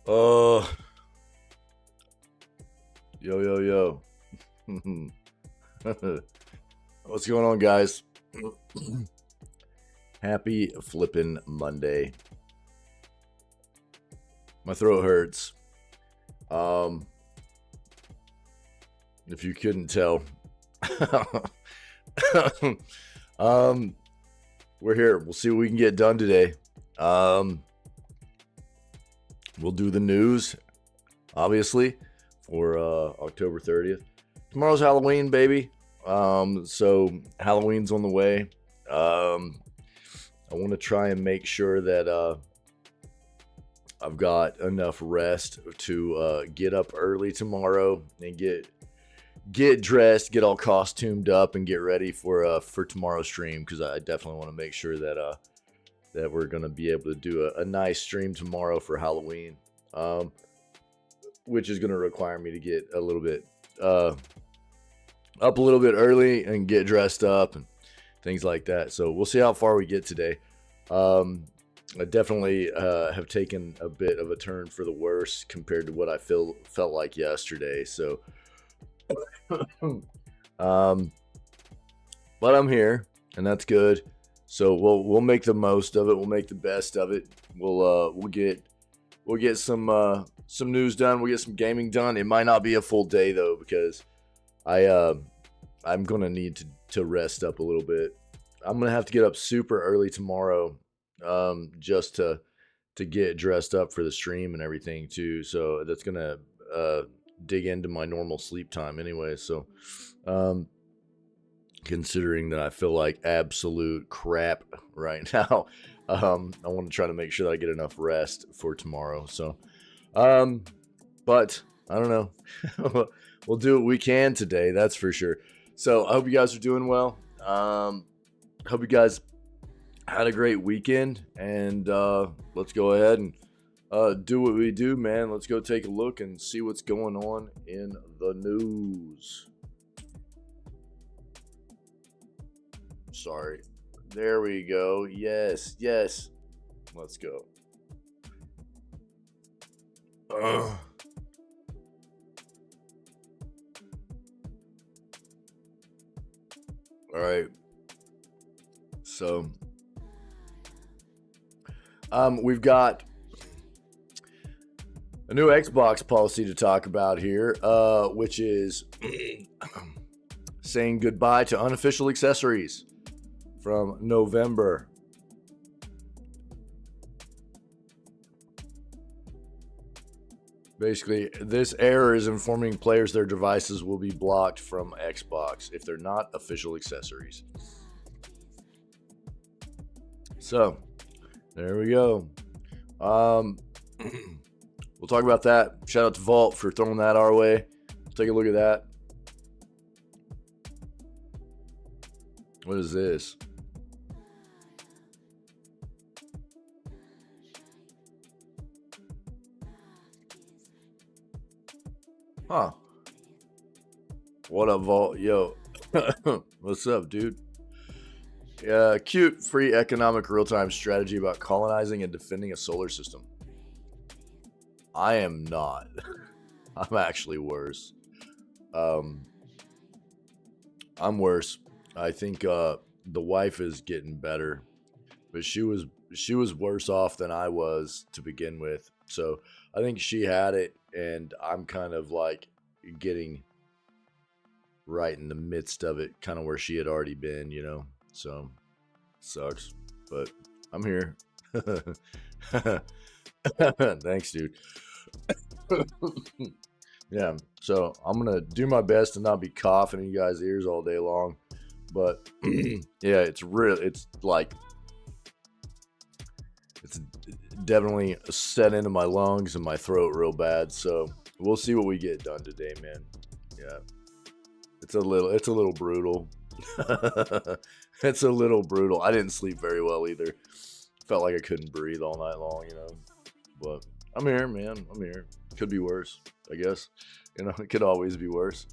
Uh, yo. What's going on, guys? Happy flippin' Monday. My throat hurts. If you couldn't tell. We're here. We'll see what we can get done today. We'll do the news, obviously, for October 30th. Tomorrow's Halloween, baby. So Halloween's on the way. I want to try and make sure that I've got enough rest to get up early tomorrow and get dressed, get all costumed up, and get ready for tomorrow's stream, because I definitely want to make sure that that we're going to be able to do a nice stream tomorrow for Halloween, which is going to require me to get a little bit up a little bit early and get dressed up and things like that. So we'll see how far we get today. I definitely have taken a bit of a turn for the worse compared to what I felt like yesterday. So, but I'm here, and that's good. So we'll make the most of it. We'll make the best of it. We'll get some news done. We'll get some gaming done. It might not be a full day though, because I'm gonna need to rest up a little bit. I'm gonna have to get up super early tomorrow, just to get dressed up for the stream and everything too. So that's gonna dig into my normal sleep time anyway. So, considering that I feel like absolute crap right now, I want to try to make sure that I get enough rest for tomorrow. So, but I don't know. We'll do what we can today, that's for sure. So I hope you guys are doing well. Hope you guys had a great weekend, and let's go ahead and do what we do, man. Let's go take a look and see what's going on in the news. Sorry. There we go. Yes. Let's go. All right. So, we've got a new Xbox policy to talk about here, which is saying goodbye to unofficial accessories from November. Basically, this error is informing players their devices will be blocked from Xbox if they're not official accessories. So, there we go. We'll talk about that. Shout out to Vault for throwing that our way. Take a look at that. What is this? Huh. What up, Vault? Yo. What's up, dude? Cute, free economic real-time strategy about colonizing and defending a solar system. I am not. I'm actually worse. I'm worse. I think the wife is getting better, but she was worse off than I was to begin with. So I think she had it, and I'm kind of like getting right in the midst of it, kind of where she had already been, you know. So sucks, but I'm here. Thanks, dude. Yeah, so I'm gonna do my best to not be coughing in you guys' ears all day long, but yeah, it's definitely set into my lungs and my throat real bad. So we'll see what we get done today, man. Yeah, it's a little brutal. It's a little brutal. I didn't sleep very well either. Felt like I couldn't breathe all night long, you know. But I'm here, man. I'm here. Could be worse, I guess. You know, it could always be worse.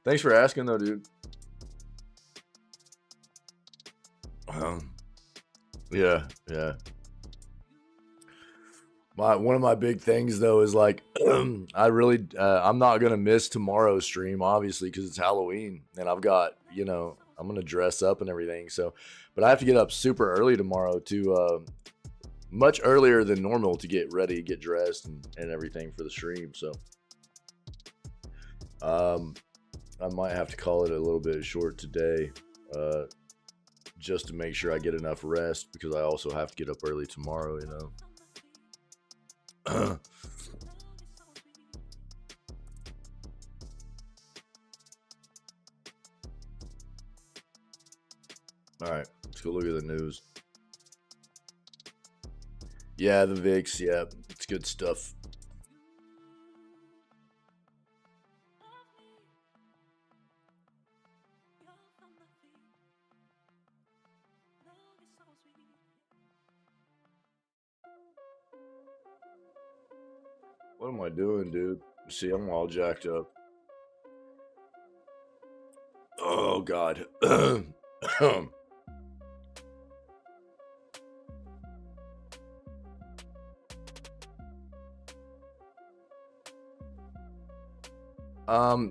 Thanks for asking, though, dude. Yeah. One of my big things though is like I'm not gonna miss tomorrow's stream obviously because it's Halloween and I've got I'm gonna dress up and everything. So, but I have to get up super early tomorrow to much earlier than normal to get ready, get dressed, and everything for the stream. So, I might have to call it a little bit short today, just to make sure I get enough rest because I also have to get up early tomorrow. All right, let's go look at the news. Yeah, the VIX, yeah, it's good stuff. What am I doing, dude? See, I'm all jacked up. Oh, God.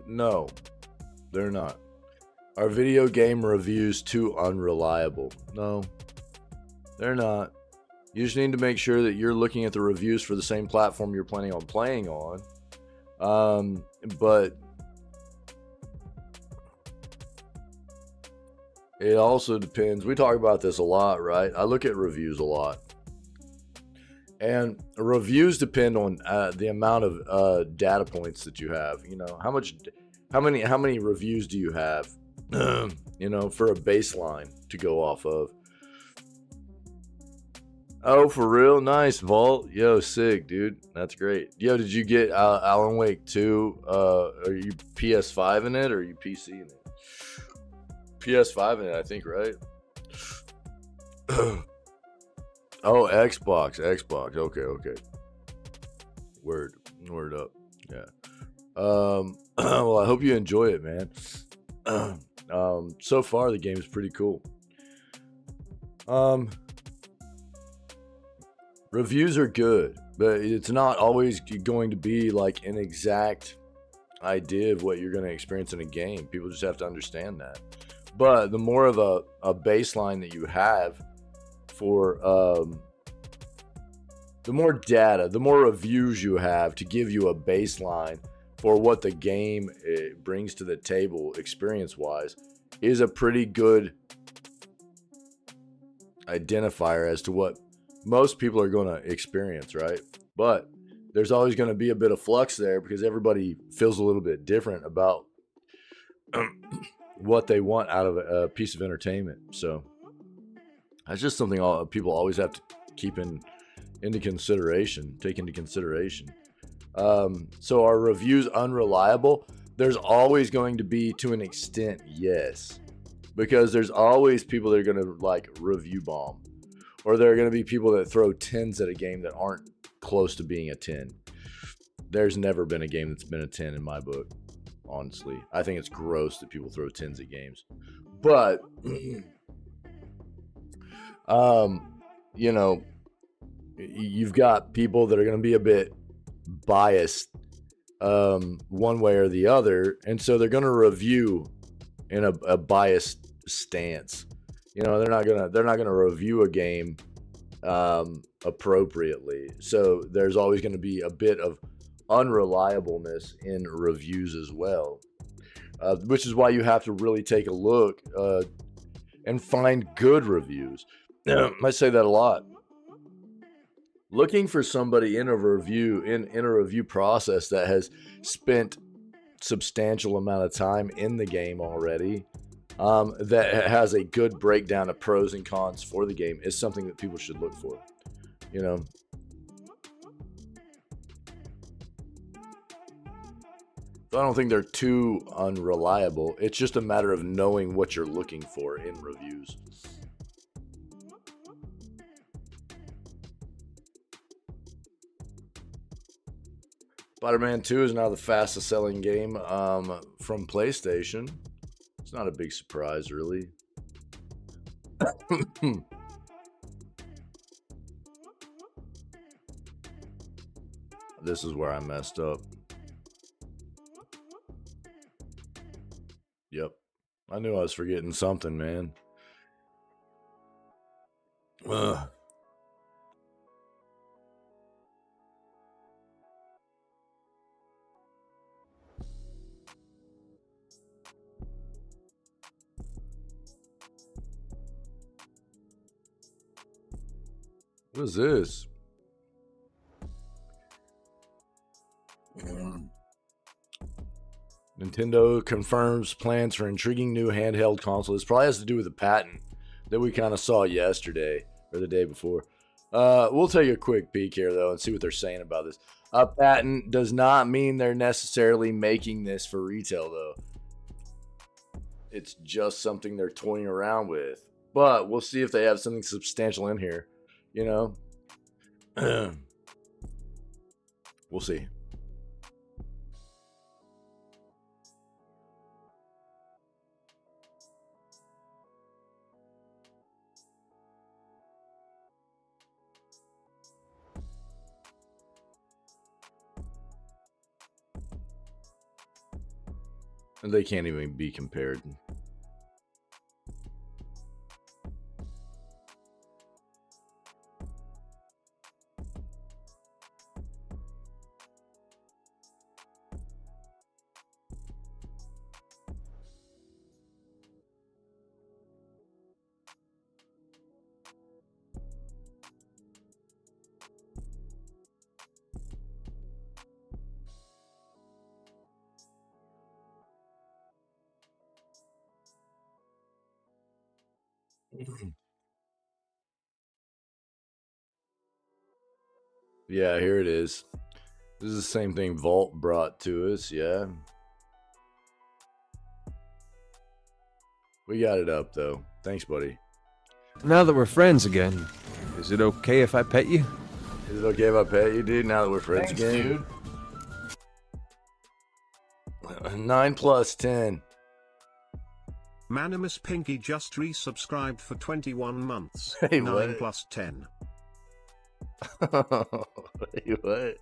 No, they're not. Are video game reviews too unreliable? No, they're not. You just need to make sure that you're looking at the reviews for the same platform you're planning on playing on. But it also depends. We talk about this a lot, right? I look at reviews a lot. And reviews depend on the amount of data points that you have. How many reviews do you have? For a baseline to go off of. Oh, for real? Nice, Vault. Yo, sick, dude. That's great. Yo, did you get Alan Wake 2? Are you PS5 in it or are you PC in it? PS5 in it, I think, right? Oh, Xbox. Okay. Word up. Yeah. Well, I hope you enjoy it, man. So far the game is pretty cool. Reviews are good, but it's not always going to be like an exact idea of what you're going to experience in a game. People just have to understand that. But the more of a baseline that you have for the more data, the more reviews you have to give you a baseline for what the game brings to the table experience-wise is a pretty good identifier as to what most people are going to experience, right? But there's always going to be a bit of flux there because everybody feels a little bit different about what they want out of a piece of entertainment. So that's just something people always have to keep into consideration, take into consideration. So are reviews unreliable? There's always going to be, to an extent, yes, because there's always people that are going to like review bomb, or there are going to be people that throw 10s at a game that aren't close to being a 10. There's never been a game that's been a 10 in my book, honestly. I think it's gross that people throw 10s at games. But, you've got people that are going to be a bit biased one way or the other, and so they're going to review in a biased stance. They're not gonna review a game appropriately. So there's always going to be a bit of unreliableness in reviews as well, which is why you have to really take a look and find good reviews. I say that a lot. Looking for somebody in a review process that has spent substantial amount of time in the game already, that has a good breakdown of pros and cons for the game, is something that people should look for. I don't think they're too unreliable. It's just a matter of knowing what you're looking for in reviews. Spider-Man 2 is now the fastest selling game from PlayStation. It's not a big surprise, really. This is where I messed up. Yep. I knew I was forgetting something, man. Ugh. What is this? Nintendo confirms plans for intriguing new handheld console. This probably has to do with the patent that we kind of saw yesterday or the day before. We'll take a quick peek here, though, and see what they're saying about this. A patent does not mean they're necessarily making this for retail, though. It's just something they're toying around with. But we'll see if they have something substantial in here, you know? We'll see. And they can't even be compared. Yeah, here it is. This is the same thing Vault brought to us, yeah. We got it up, though. Thanks, buddy. Now that we're friends again, is it okay if I pet you? Is it okay if I pet you, dude, now that we're friends Thanks, again? dude. 9 plus 10. Manimus Pinky just resubscribed for 21 months. Hey, 9 what? plus 10. Wait, what?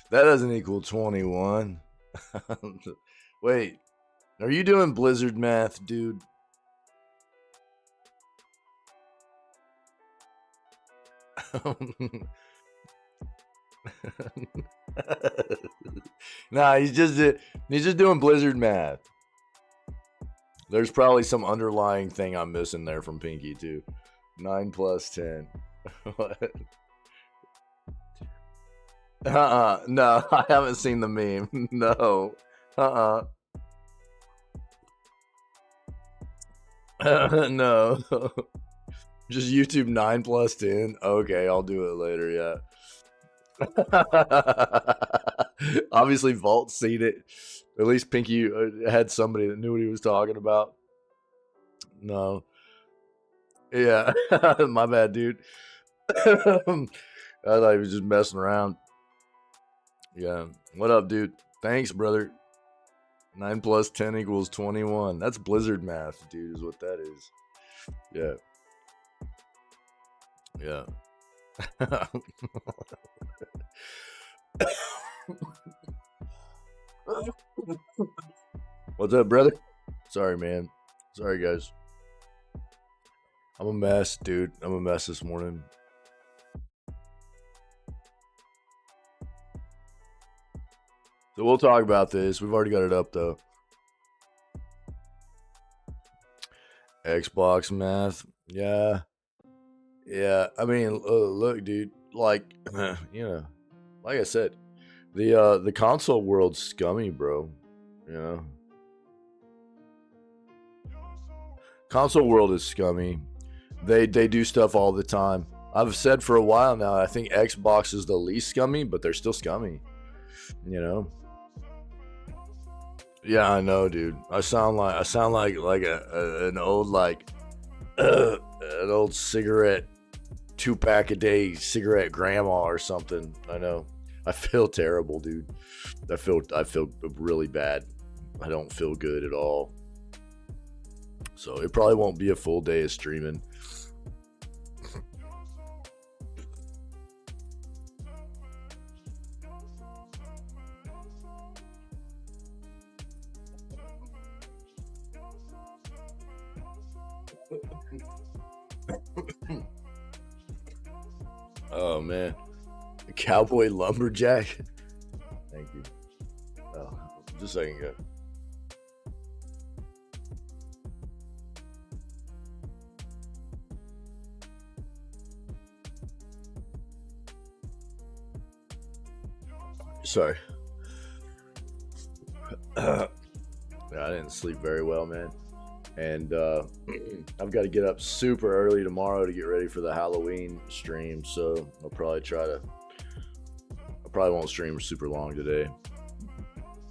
That doesn't equal 21. Wait, are you doing Blizzard math, dude? Nah, he's just doing Blizzard math. There's probably some underlying thing I'm missing there from Pinky too. 9 plus 10. What? No, I haven't seen the meme. No. No. Just YouTube 9 plus 10. Okay, I'll do it later, yeah. Obviously, Vault seen it. At least Pinky had somebody that knew what he was talking about. No. Yeah. My bad, dude. I thought he was just messing around. Yeah. What up, dude? Thanks, brother. 9 plus 10 equals 21. That's Blizzard math, dude, is what that is. Yeah. Yeah. What's up, brother? Sorry, man. Sorry, guys. I'm a mess, dude. I'm a mess this morning. So we'll talk about this. We've already got it up, though. Xbox math. Yeah. Yeah. I mean, look, dude. Like, you know, like I said, the console world's scummy, bro. You know, console world is scummy. They do stuff all the time. I've said for a while now, I think Xbox is the least scummy, but they're still scummy. You know. Yeah, I know, dude. I sound like an old an old cigarette 2-pack a day cigarette grandma or something. I know. I feel terrible, dude. I feel really bad. I don't feel good at all. So it probably won't be a full day of streaming. Oh man, a cowboy lumberjack. Thank you. Oh, just a second, go. Sorry. I didn't sleep very well, man. And I've got to get up super early tomorrow to get ready for the Halloween stream. So I probably won't stream super long today.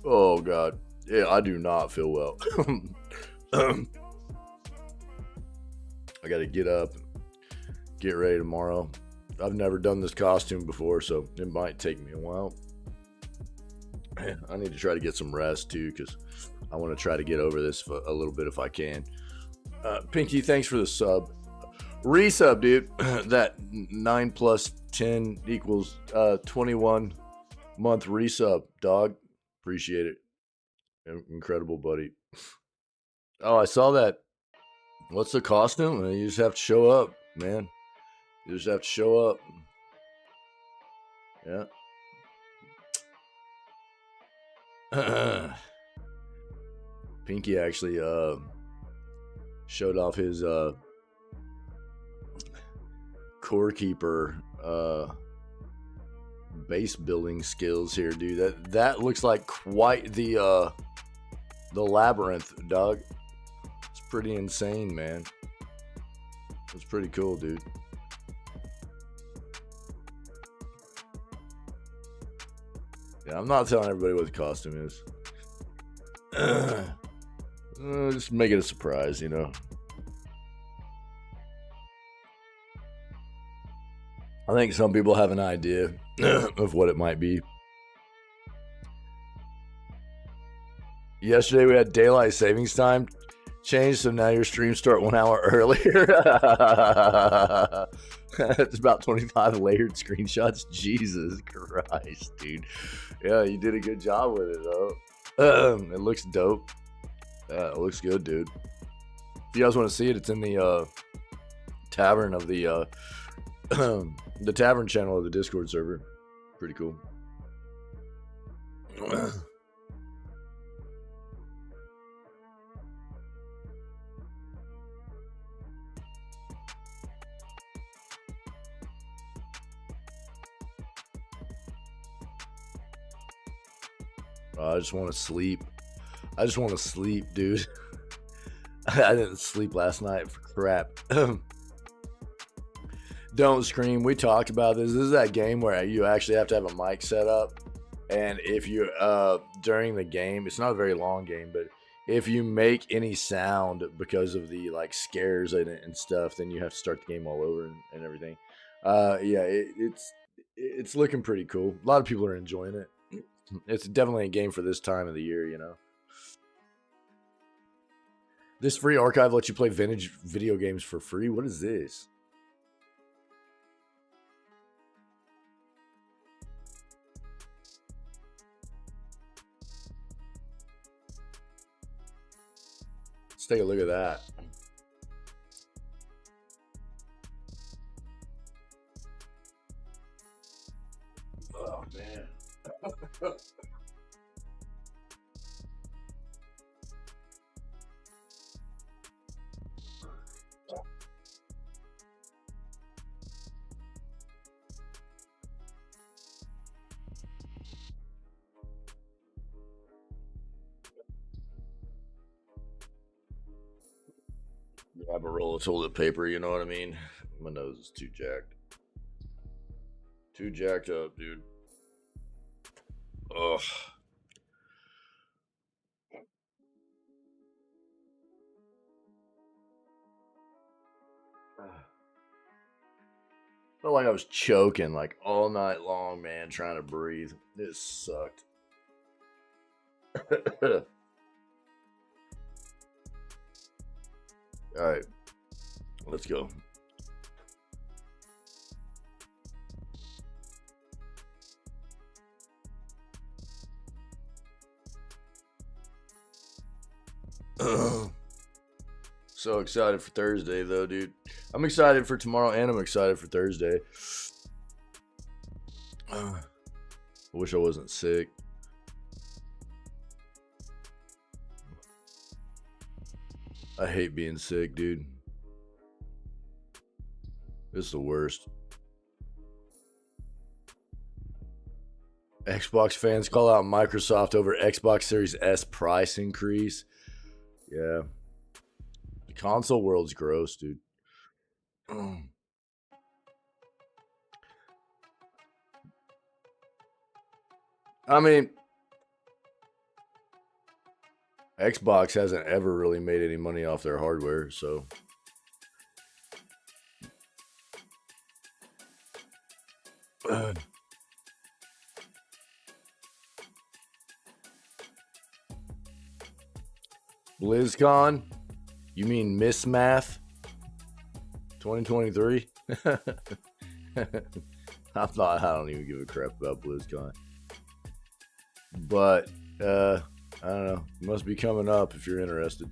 Oh, God. Yeah, I do not feel well. I got to get up, get ready tomorrow. I've never done this costume before, so it might take me a while. I need to try to get some rest too, because I want to try to get over this a little bit if I can. Pinky, thanks for the sub. Resub, dude. That 9 plus 10 equals 21 month resub, dog. Appreciate it. Incredible, buddy. Oh, I saw that. What's the costume? You just have to show up, man. You just have to show up. Yeah. Pinky actually showed off his core keeper base building skills here, dude. That looks like quite the labyrinth, dog. It's pretty insane, man. It's pretty cool, dude. Yeah, I'm not telling everybody what the costume is. Just make it a surprise, you know. I think some people have an idea of what it might be. Yesterday we had daylight savings time changed, so now your streams start 1 hour earlier. It's about 25 layered screenshots. Jesus Christ, dude. Yeah, you did a good job with it, though. It looks dope. Yeah, it looks good, dude. If you guys want to see it, it's in the tavern of the the tavern channel of the Discord server. Pretty cool. I just want to sleep. I just want to sleep, dude. I didn't sleep last night for crap. Don't scream. We talked about this. This is that game where you actually have to have a mic set up. And if you, during the game, it's not a very long game, but if you make any sound because of the like scares and stuff, then you have to start the game all over and everything. Yeah, it's looking pretty cool. A lot of people are enjoying it. It's definitely a game for this time of the year, you know. This free archive lets you play vintage video games for free. What is this? Let's take a look at that. Oh, man. Grab a roll of toilet paper, you know what I mean? My nose is too jacked. Too jacked up, dude. Ugh. Felt like I was choking like all night long, man, trying to breathe. It sucked. All right, let's go. So excited for Thursday, though, dude. I'm excited for tomorrow, and I'm excited for Thursday. I wish I wasn't sick. I hate being sick, dude. It's the worst. Xbox fans call out Microsoft over Xbox Series S price increase. Yeah. The console world's gross, dude. I mean, Xbox hasn't ever really made any money off their hardware, so. BlizzCon? You mean Miss Math? 2023? I don't even give a crap about BlizzCon. But, I don't know. It must be coming up if you're interested.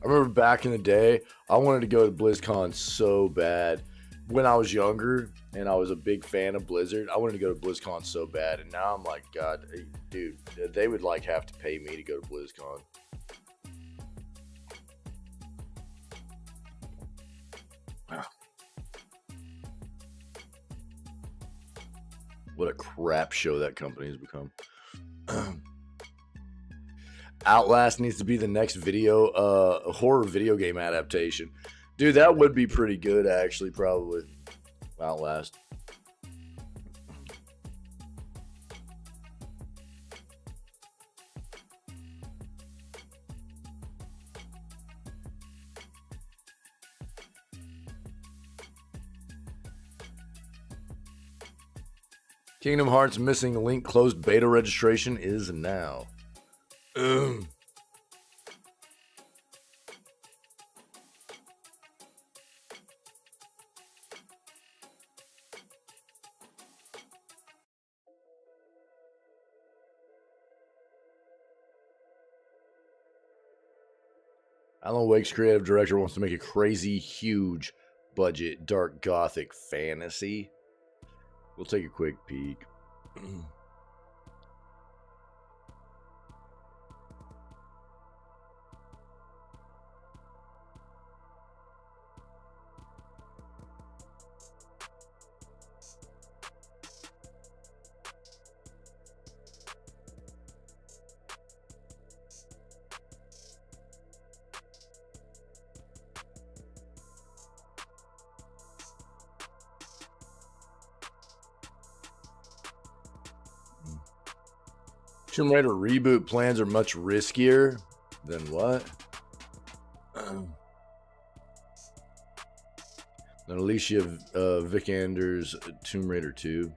I remember back in the day, I wanted to go to BlizzCon so bad. When I was younger and I was a big fan of Blizzard, I wanted to go to BlizzCon so bad. And now I'm like, God, dude, they would like have to pay me to go to BlizzCon. What a crap show that company has become. Outlast needs to be the next horror video game adaptation. Dude, that would be pretty good, actually, probably. Outlast. Kingdom Hearts Missing Link closed beta registration is now. Alan Wake's creative director wants to make a crazy, huge budget, dark gothic fantasy. We'll take a quick peek. Tomb Raider reboot plans are much riskier than what? Than Alicia Vikander's Tomb Raider 2.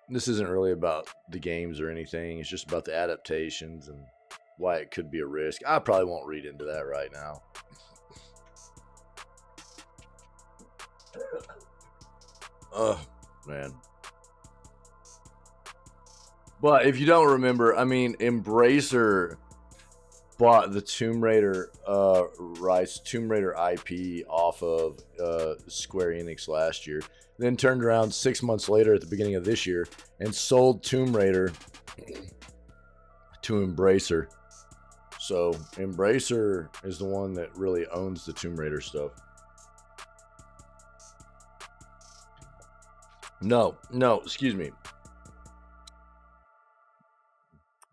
This isn't really about the games or anything. It's just about the adaptations and why it could be a risk. I probably won't read into that right now. Man. But if you don't remember, I mean, Embracer bought the Tomb Raider Tomb Raider IP off of Square Enix last year. Then turned around 6 months later at the beginning of this year and sold Tomb Raider to Embracer. So Embracer is the one that really owns the Tomb Raider stuff. No, excuse me.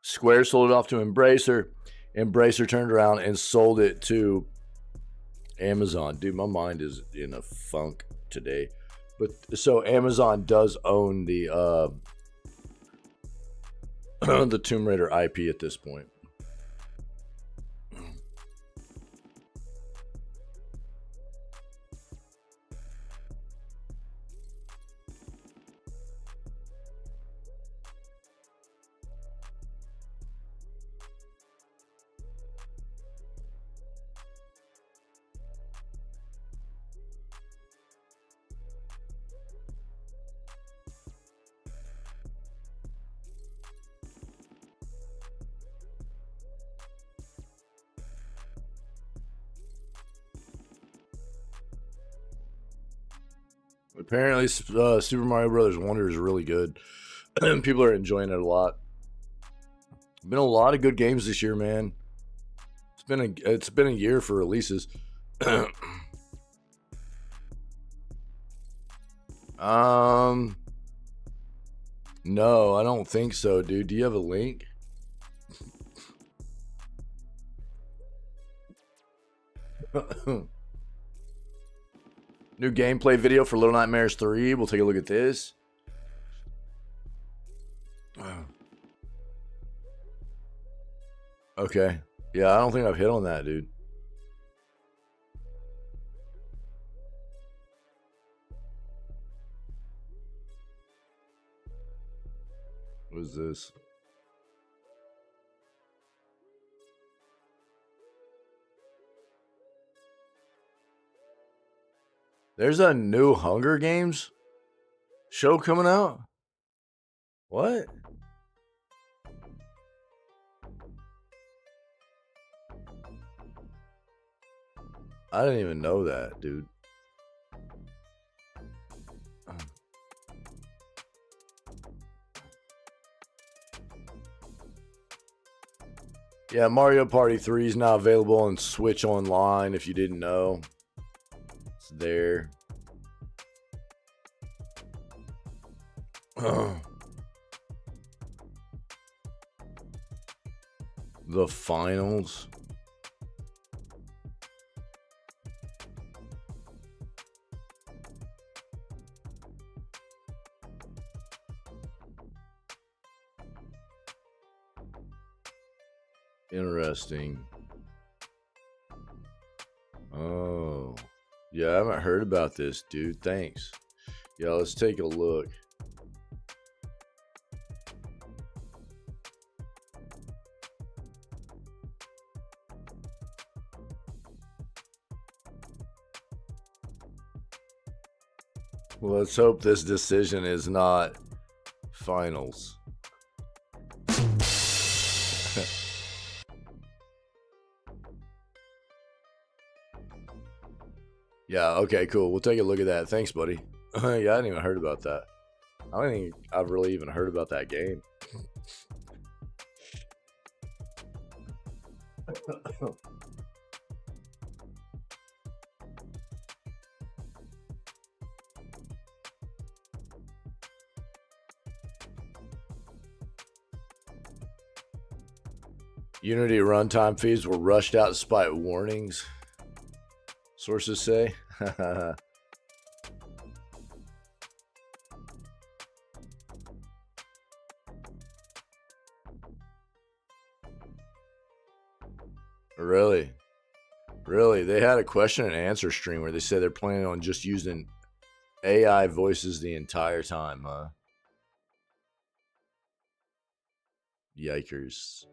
Square sold it off to Embracer. Embracer turned around and sold it to Amazon. Dude, my mind is in a funk today. But so Amazon does own the the Tomb Raider IP at this point. Apparently, Super Mario Brothers Wonder is really good. People are enjoying it a lot. Been a lot of good games this year, man. It's been a year for releases. No, I don't think so, dude. Do you have a link? New gameplay video for Little Nightmares 3. We'll take a look at this. Okay. Yeah, I don't think I've hit on that, dude. What is this? There's a new Hunger Games show coming out? What? I didn't even know that, dude. Yeah, Mario Party 3 is now available on Switch Online if you didn't know. It's there. The finals. Interesting. Oh. Yeah, I haven't heard about this, dude. Thanks. Yeah, let's take a look. Well, let's hope this decision is not finals. Yeah, okay, cool. We'll take a look at that. Thanks, buddy. Yeah, I hadn't even heard about that. I don't think I've really even heard about that game. Unity runtime fees were rushed out despite warnings, sources say. Really? Really? They had a question and answer stream where they said they're planning on just using AI voices the entire time, huh? Yikers.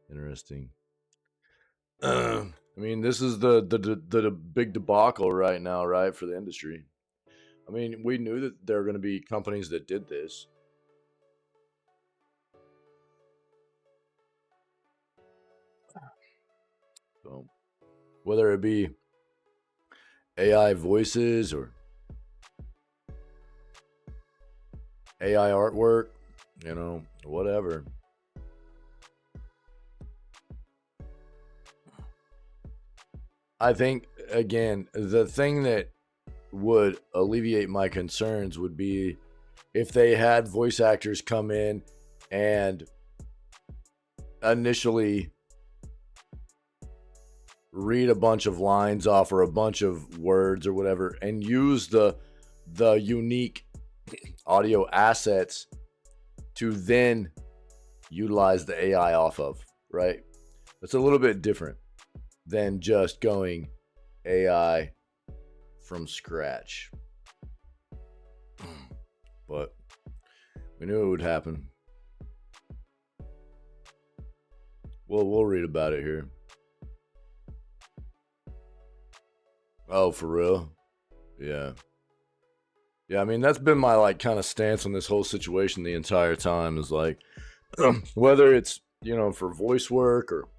Interesting. I mean, this is the big debacle right now, right, for the industry. I mean, we knew that there were going to be companies that did this. So, whether it be AI voices or AI artwork, you know, whatever. I think, again, the thing that would alleviate my concerns would be if they had voice actors come in and initially read a bunch of lines off or a bunch of words or whatever and use the the unique audio assets to then utilize the AI off of, right? It's a little bit different than just going AI from scratch. But we knew it would happen. Well, we'll read about it here. Oh, for real? Yeah. Yeah, I mean, that's been my like kind of stance on this whole situation the entire time is like whether it's, for voice work or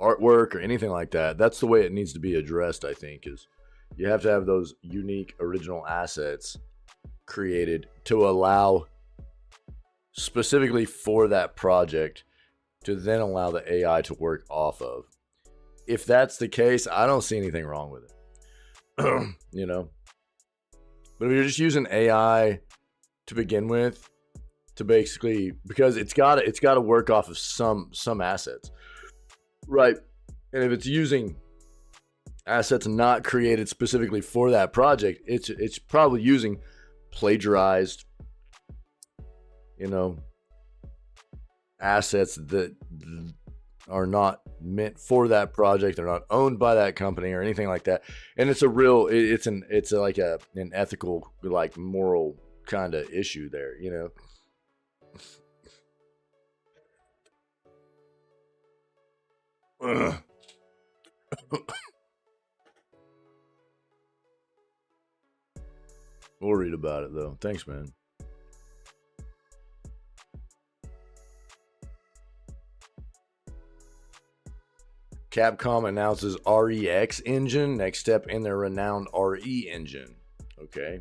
artwork or anything like that, that's the way it needs to be addressed, I think, is you have to have those unique original assets created to allow specifically for that project to then allow the AI to work off of. If that's the case, I don't see anything wrong with it. But if you're just using AI to begin with, to basically, because it's got to work off of some assets, right? And if it's using assets not created specifically for that project, it's probably using plagiarized, assets that are not meant for that project. They're not owned by that company or anything like that. And it's like an ethical, like moral kind of issue there, We'll read about it though. Thanks, man. Capcom announces REX engine, next step in their renowned RE engine. Okay.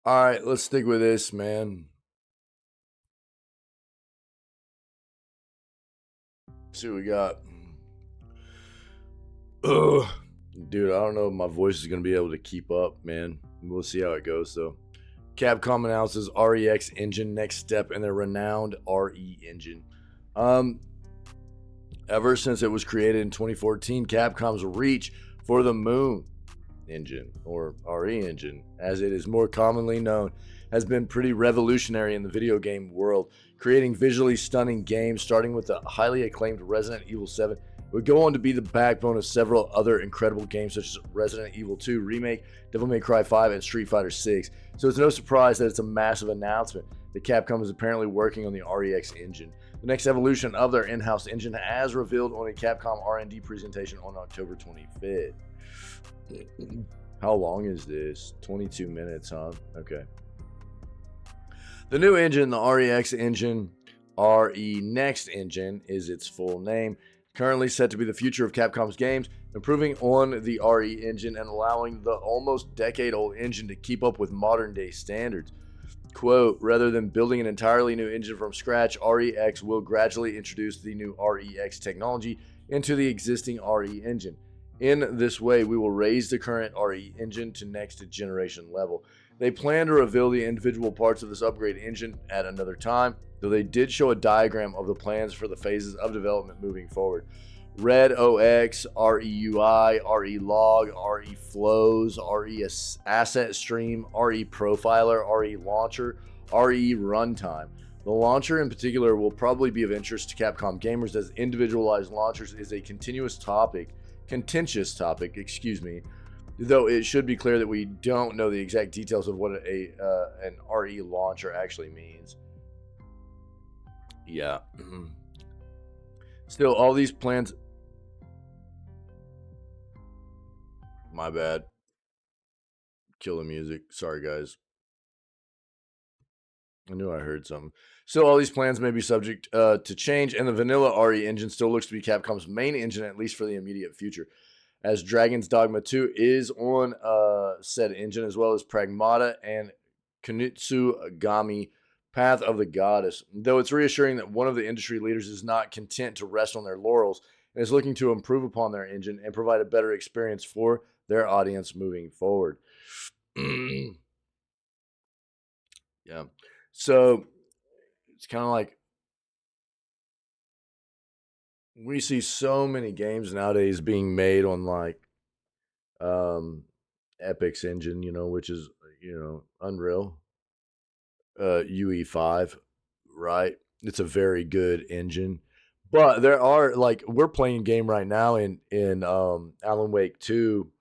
All right, let's stick with this, man. See what we got. Ugh. Dude, I don't know if my voice is going to be able to keep up, man. We'll see how it goes, though. Capcom announces REX engine, next step in their renowned RE engine. Ever since it was created in 2014, Capcom's reach for the Moon engine, or RE engine, as it is more commonly known, has been pretty revolutionary in the video game world, creating visually stunning games, starting with the highly acclaimed Resident Evil 7. It would go on to be the backbone of several other incredible games such as Resident Evil 2 Remake, Devil May Cry 5, and Street Fighter 6. So it's no surprise that it's a massive announcement that Capcom is apparently working on the REX engine, the next evolution of their in-house engine, as revealed on a Capcom R&D presentation on October 25th. How long is this? 22 minutes, huh? Okay. The new engine, the REX engine, RE Next engine is its full name, currently set to be the future of Capcom's games, improving on the RE engine and allowing the almost decade-old engine to keep up with modern-day standards. Quote, rather than building an entirely new engine from scratch, REX will gradually introduce the new REX technology into the existing RE engine. In this way, we will raise the current RE engine to next generation level. They plan to reveal the individual parts of this upgrade engine at another time, though they did show a diagram of the plans for the phases of development moving forward. Red OX, REUI, RE Log, RE Flows, RE Asset Stream, RE Profiler, RE Launcher, RE Runtime. The launcher in particular will probably be of interest to Capcom gamers, as individualized launchers is a contentious topic, though it should be clear that we don't know the exact details of what an RE launcher actually means. Yeah. Still, all these plans... My bad. Kill the music. Sorry, guys. I knew I heard something. Still, all these plans may be subject to change, and the vanilla RE engine still looks to be Capcom's main engine, at least for the immediate future, as Dragon's Dogma 2 is on said engine, as well as Pragmata and Kunitsugami Path of the Goddess. Though it's reassuring that one of the industry leaders is not content to rest on their laurels and is looking to improve upon their engine and provide a better experience for their audience moving forward. Yeah. So it's kind of like we see so many games nowadays being made on like um Epic's engine, which is Unreal UE5, right? It's a very good engine. But there are like we're playing a game right now in Alan Wake 2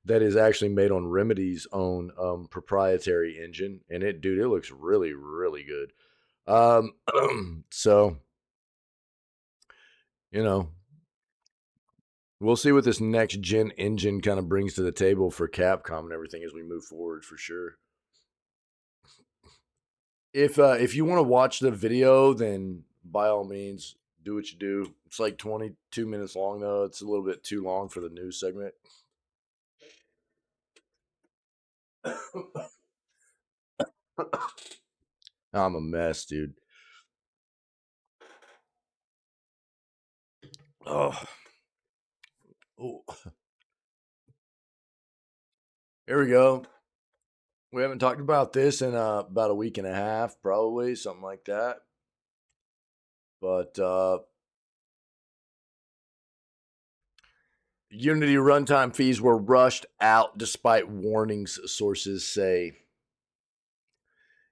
that is actually made on Remedy's own proprietary engine, and it looks really really good. So you know we'll see what this next gen engine kind of brings to the table for Capcom and everything as we move forward for sure. If you want to watch the video, then by all means do what you do. It's like 22 minutes long though. It's a little bit too long for the news segment. I'm a mess, dude. Oh, oh. Here we go. We haven't talked about this in about a week and a half, probably something like that. But Unity runtime fees were rushed out despite warnings, sources say.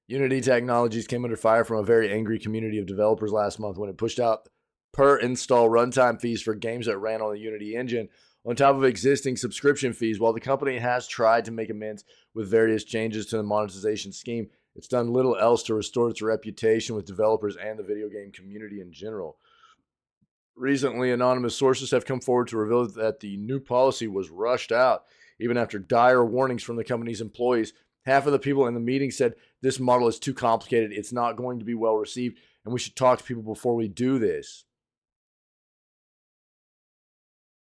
Unity Technologies came under fire from a very angry community of developers last month when it pushed out per install runtime fees for games that ran on the Unity engine on top of existing subscription fees. While the company has tried to make amends with various changes to the monetization scheme, it's done little else to restore its reputation with developers and the video game community in general. Recently, anonymous sources have come forward to reveal that the new policy was rushed out, even after dire warnings from the company's employees. Half of the people in the meeting said this model is too complicated, it's not going to be well received, and we should talk to people before we do this.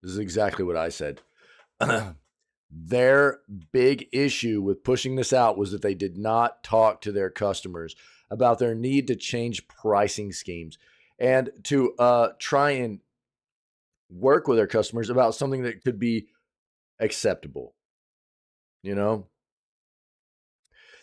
This is exactly what I said. Their big issue with pushing this out was that they did not talk to their customers about their need to change pricing schemes and to try and work with their customers about something that could be acceptable. You know,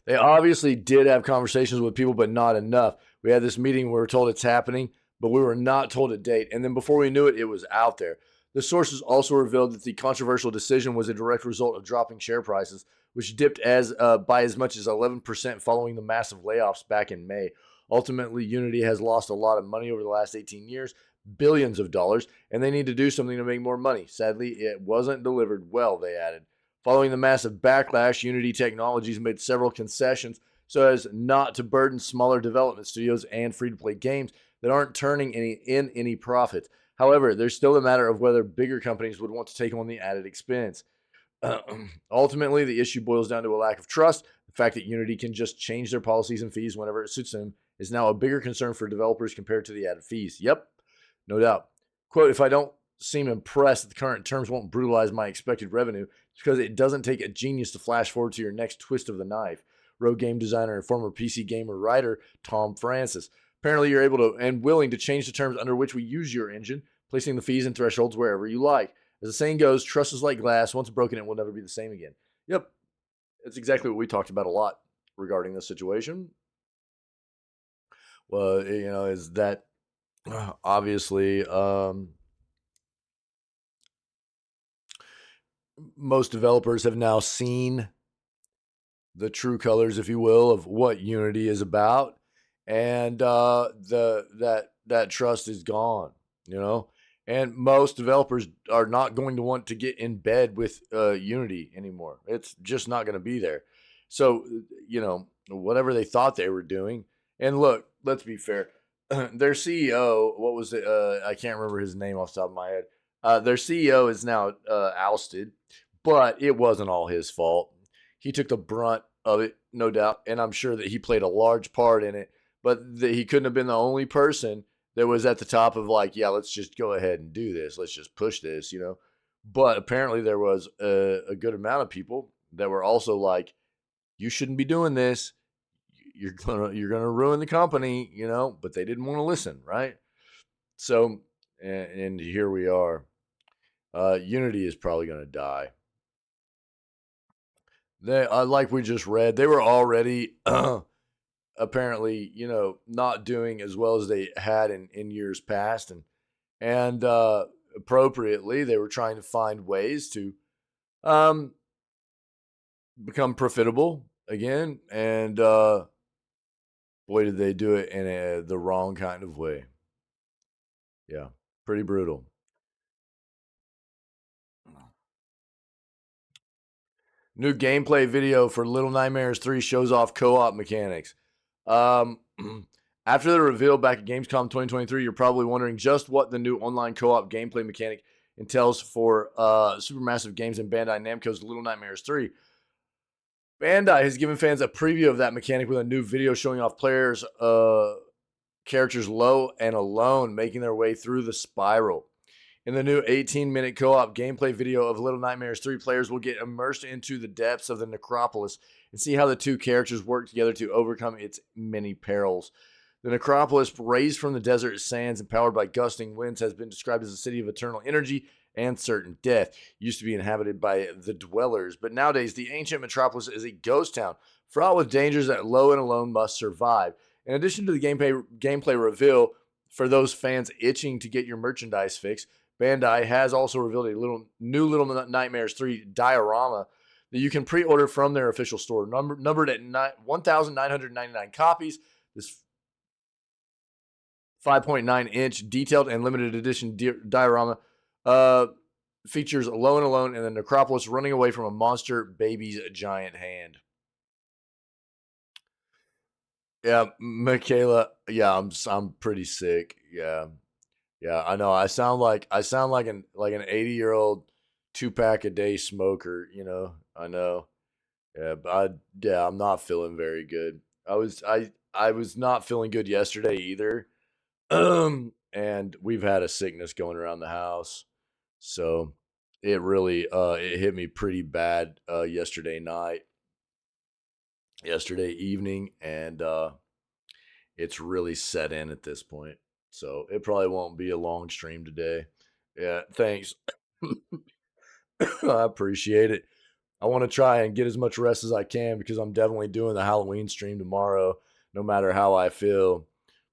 they obviously did have conversations with people, but not enough. We had this meeting where we were told it's happening, but we were not told a date. And then before we knew it, it was out there. The sources also revealed that the controversial decision was a direct result of dropping share prices, which dipped by as much as 11% following the massive layoffs back in May. Ultimately, Unity has lost a lot of money over the last 18 years, billions of dollars, and they need to do something to make more money. Sadly, it wasn't delivered well, they added. Following the massive backlash, Unity Technologies made several concessions so as not to burden smaller development studios and free-to-play games that aren't turning any profits. However, there's still a matter of whether bigger companies would want to take on the added expense. Ultimately, the issue boils down to a lack of trust. The fact that Unity can just change their policies and fees whenever it suits them is now a bigger concern for developers compared to the added fees. Yep, no doubt. Quote, if I don't seem impressed that the current terms won't brutalize my expected revenue, it's because it doesn't take a genius to flash forward to your next twist of the knife, wrote game designer and former PC gamer writer Tom Francis. Apparently, you're able to and willing to change the terms under which we use your engine, placing the fees and thresholds wherever you like. As the saying goes, trust is like glass. Once broken, it will never be the same again. Yep, that's exactly what we talked about a lot regarding this situation. Well, is that obviously most developers have now seen the true colors, if you will, of what Unity is about, and that trust is gone. And most developers are not going to want to get in bed with Unity anymore. It's just not going to be there. So whatever they thought they were doing, and look, let's be fair. Their CEO, what was it? I can't remember his name off the top of my head. Their CEO is now ousted, but it wasn't all his fault. He took the brunt of it, no doubt, and I'm sure that he played a large part in it. But he couldn't have been the only person that was at the top of like, yeah, let's just go ahead and do this. Let's just push this, But apparently there was a good amount of people that were also like, you shouldn't be doing this. You're gonna ruin the company, But they didn't want to listen, right? So, and here we are. Unity is probably gonna die. They, like we just read, they were already apparently, not doing as well as they had in years past, And appropriately, they were trying to find ways to become profitable again. And boy, did they do it in the wrong kind of way. Yeah, pretty brutal. New gameplay video for Little Nightmares 3 shows off co-op mechanics. After the reveal back at Gamescom 2023, you're probably wondering just what the new online co-op gameplay mechanic entails for Supermassive Games and Bandai Namco's Little Nightmares 3. Bandai has given fans a preview of that mechanic with a new video showing off players' characters low and alone making their way through the spiral. In the new 18-minute co-op gameplay video of Little Nightmares 3, players will get immersed into the depths of the necropolis and see how the two characters work together to overcome its many perils. The necropolis, raised from the desert sands and powered by gusting winds, has been described as a city of eternal energy and certain death. It used to be inhabited by the dwellers, but nowadays the ancient metropolis is a ghost town, fraught with dangers that low and alone must survive. In addition to the gameplay reveal, for those fans itching to get your merchandise fix, Bandai has also revealed a new Little Nightmares 3 diorama that you can pre-order from their official store, numbered at 1,999 copies. This 5.9-inch detailed and limited edition diorama features Low and Alone and the necropolis running away from a monster baby's giant hand. Yeah, Michaela. Yeah, I'm pretty sick. Yeah, I know. I sound like an 80-year-old 2-pack a day smoker. You know, I know. Yeah, but I'm not feeling very good. I was not feeling good yesterday either. And we've had a sickness going around the house, so it really it hit me pretty bad yesterday evening, and it's really set in at this point. So it probably won't be a long stream today. Yeah, thanks. I appreciate it. I want to try and get as much rest as I can because I'm definitely doing the Halloween stream tomorrow, no matter how I feel.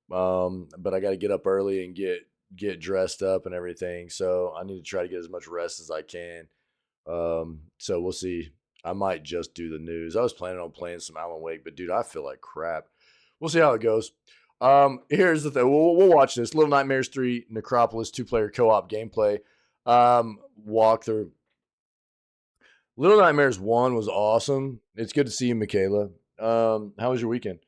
But I got to get up early and get dressed up and everything. So I need to try to get as much rest as I can. So we'll see. I might just do the news. I was planning on playing some Alan Wake, but dude, I feel like crap. We'll see how it goes. Here's the thing. We'll watch this Little Nightmares 3 Necropolis 2-player co-op gameplay walkthrough. Little Nightmares 1 was awesome. It's good to see you, Michaela. How was your weekend?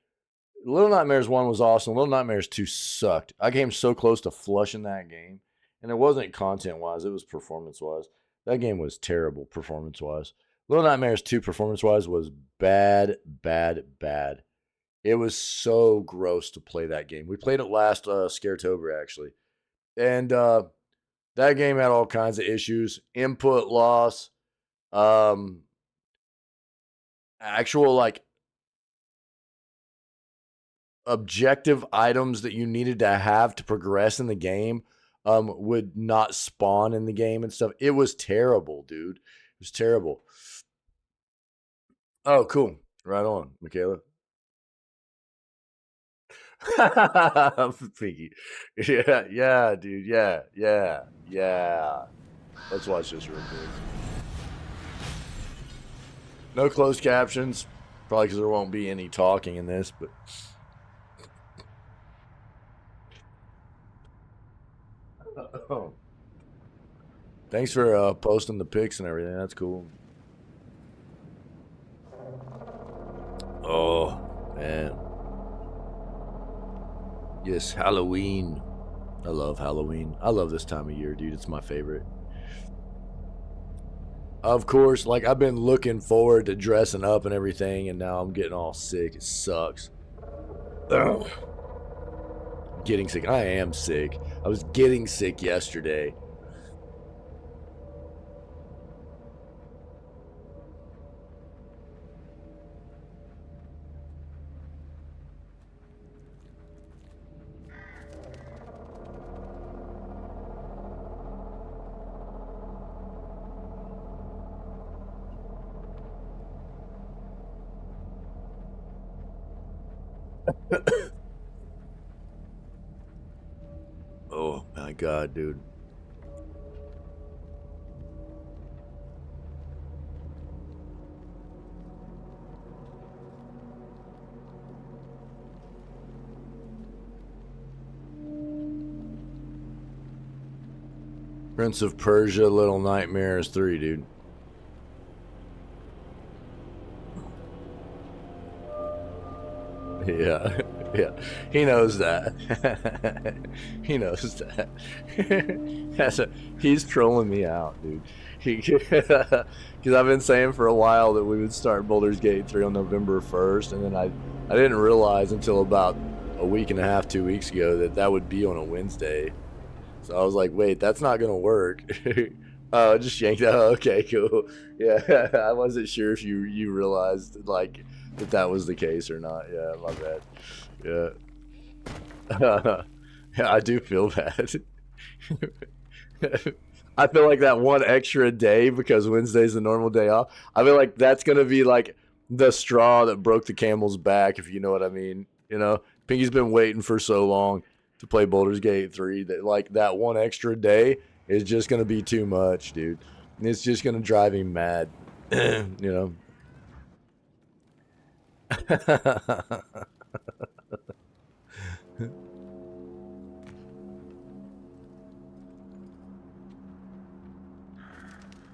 Little Nightmares 1 was awesome. Little Nightmares 2 sucked. I came so close to flushing that game. And it wasn't content-wise. It was performance-wise. That game was terrible performance-wise. Little Nightmares 2 performance-wise was bad. It was so gross to play that game. We played it last Scaretober, actually. And that game had all kinds of issues. Input loss. Actual, like, objective items that you needed to have to progress in the game would not spawn in the game and stuff. It was terrible, dude. It was terrible. Oh, cool. Right on, Michaela. Pinky. Yeah, dude. Yeah. Let's watch this real quick. No closed captions. Probably because there won't be any talking in this, but... Oh. Thanks for posting the pics and everything. That's cool. Oh, man. Yes, Halloween. I love Halloween. I love this time of year, dude. It's my favorite. Of course, like, I've been looking forward to dressing up and everything, and now I'm getting all sick. It sucks. Ugh. Getting sick. I am sick. I was getting sick yesterday. God, dude. Prince of Persia, Little Nightmares 3, dude. Yeah, yeah. He knows that. He knows that. He's trolling me out, dude. Because I've been saying for a while that we would start Baldur's Gate 3 on November 1st, and then I didn't realize until about a week and a half, 2 weeks ago that would be on a Wednesday. So I was like, wait, that's not gonna work. Oh, just yanked out. Okay, cool. Yeah, I wasn't sure if you realized like that was the case or not. Yeah, my bad. Yeah. Yeah, I do feel bad. I feel like that one extra day because Wednesday's the normal day off. I feel like that's gonna be like the straw that broke the camel's back, if you know what I mean. You know, Pinky's been waiting for so long to play Baldur's Gate 3 that like that one extra day is just gonna be too much, dude. And it's just gonna drive him mad. You know.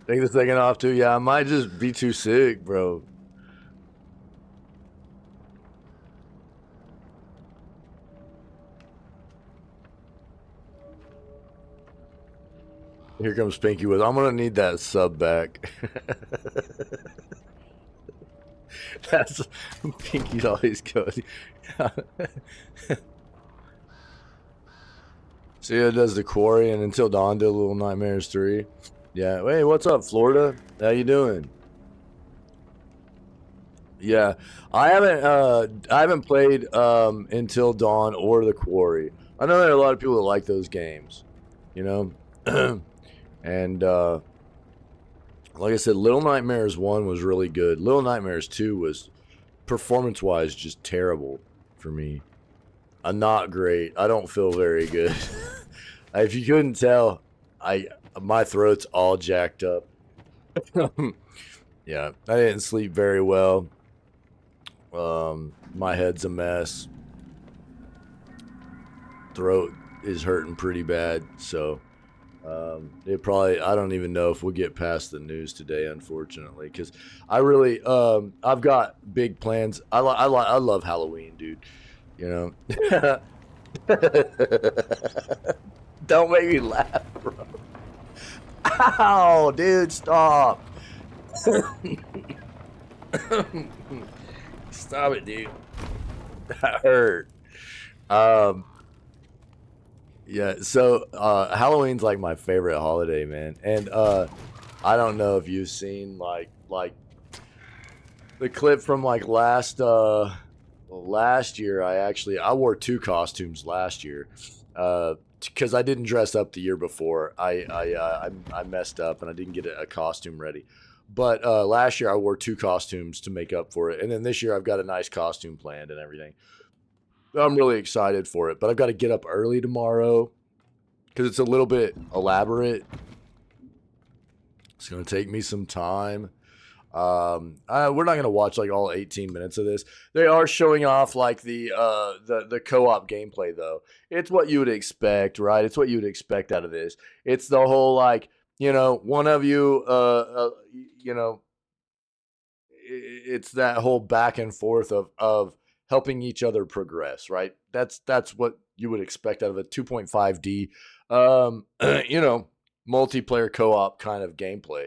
Take the second off too. Yeah, I might just be too sick, bro. Here comes Pinky with, I'm gonna need that sub back. That's Pinky's always going. Sia does the quarry, and Until Dawn did Little Nightmares 3. Yeah. Hey, what's up, Florida? How you doing? Yeah, I haven't played Until Dawn or the Quarry. I know there are a lot of people that like those games, you know. And like I said, Little Nightmares 1 was really good. Little Nightmares 2 was performance-wise just terrible for me. Not great. I don't feel very good. If you couldn't tell, my throat's all jacked up. Yeah, I didn't sleep very well. My head's a mess. Throat is hurting pretty bad, so it probably, I don't even know if we'll get past the news today, unfortunately, because I really I've got big plans. I love Halloween, dude. You know. Don't make me laugh, bro. Ow, dude, stop. Stop it, dude. That hurt. Yeah, so Halloween's like my favorite holiday, man. And I don't know if you've seen like the clip from like last year. I wore 2 costumes last year. Because I didn't dress up the year before. I messed up and I didn't get a costume ready. But last year I wore 2 costumes to make up for it, and then this year I've got a nice costume planned and everything. I'm really excited for it, but I've got to get up early tomorrow because it's a little bit elaborate. It's gonna take me some time. We're not gonna watch like all 18 minutes of this. They are showing off like the co-op gameplay though. It's what you would expect, right? It's what you would expect out of this. It's the whole like, you know, one of you, you know, it's that whole back and forth of helping each other progress, right? That's what you would expect out of a 2.5D, you know, multiplayer co-op kind of gameplay.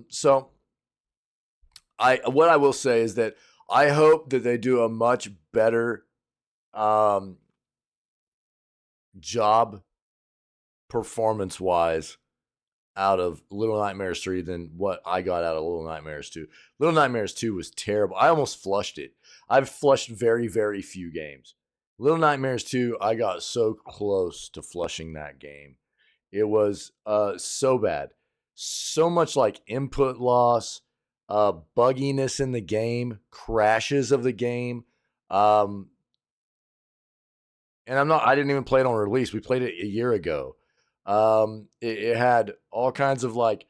So what I will say is that I hope that they do a much better job performance-wise out of Little Nightmares 3 than what I got out of Little Nightmares 2. Little Nightmares 2 was terrible. I almost flushed it. I've flushed very, very few games. Little Nightmares 2, I got so close to flushing that game. It was so bad. So much like input loss, bugginess in the game, crashes of the game. and I didn't even play it on release. We played it a year ago. It had all kinds of like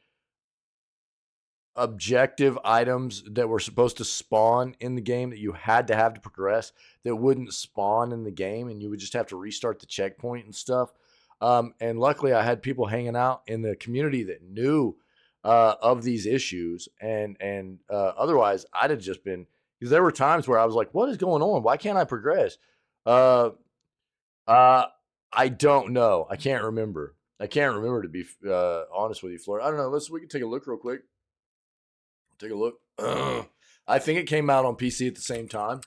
objective items that were supposed to spawn in the game that you had to have to progress that wouldn't spawn in the game, and you would just have to restart the checkpoint and stuff. And luckily, I had people hanging out in the community that knew of these issues, and otherwise, I'd have just been, because there were times where I was like, "What is going on? Why can't I progress?" Uh, I don't know. I can't remember. I can't remember, to be honest with you, Flora. I don't know. We can take a look real quick. Take a look. I think it came out on PC at the same time.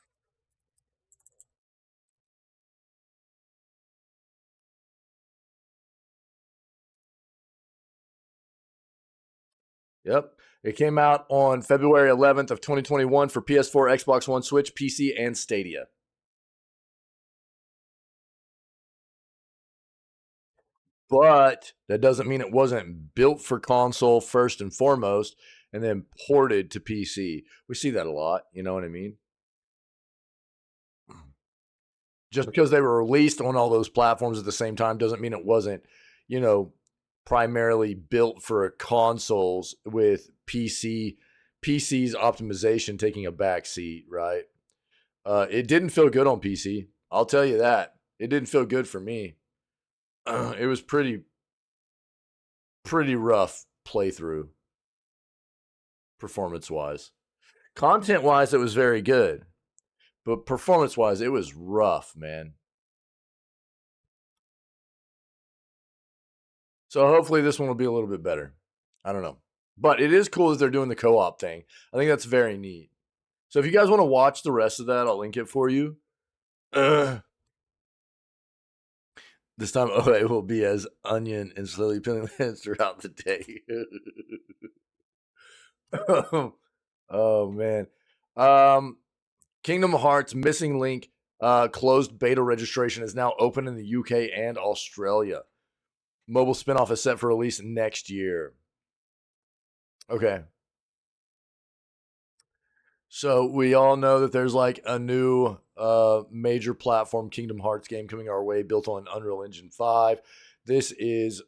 Yep. It came out on February 11th of 2021 for PS4, Xbox One, Switch, PC, and Stadia. But that doesn't mean it wasn't built for console first and foremost and then ported to PC. We see that a lot. You know what I mean? Just because they were released on all those platforms at the same time doesn't mean it wasn't, primarily built for consoles with PC's optimization taking a back seat, right? It didn't feel good on PC. I'll tell you that. It didn't feel good for me. It was pretty rough playthrough, performance-wise. Content-wise, it was very good. But performance-wise, it was rough, man. So hopefully this one will be a little bit better. I don't know. But it is cool that they're doing the co-op thing. I think that's very neat. So if you guys want to watch the rest of that, I'll link it for you. This time OA will be as Onion and slowly peeling hands throughout the day. Oh, man. Kingdom Hearts Missing Link closed beta registration is now open in the UK and Australia. Mobile spinoff is set for release next year. Okay. So we all know that there's like a new major platform Kingdom Hearts game coming our way built on Unreal Engine 5. This is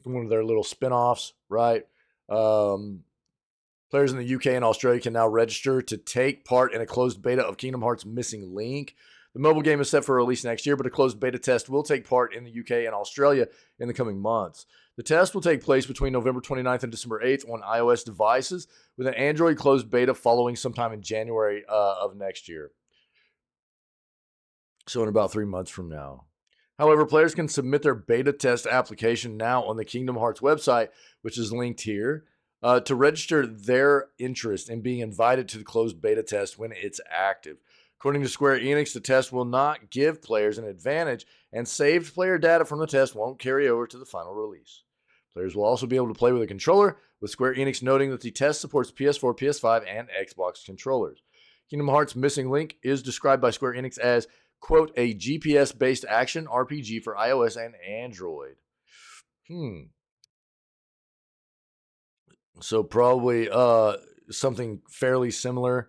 one of their little spinoffs, right? Players in the UK and Australia can now register to take part in a closed beta of Kingdom Hearts Missing Link. The mobile game is set for release next year, but a closed beta test will take part in the UK and Australia in the coming months. The test will take place between November 29th and December 8th on iOS devices, with an Android closed beta following sometime in January of next year. So in about 3 months from now. However, players can submit their beta test application now on the Kingdom Hearts website, which is linked here, to register their interest in being invited to the closed beta test when it's active. According to Square Enix, the test will not give players an advantage, and saved player data from the test won't carry over to the final release. Players will also be able to play with a controller, with Square Enix noting that the test supports PS4, PS5, and Xbox controllers. Kingdom Hearts Missing Link is described by Square Enix as, quote, a GPS-based action RPG for iOS and Android. So probably something fairly similar,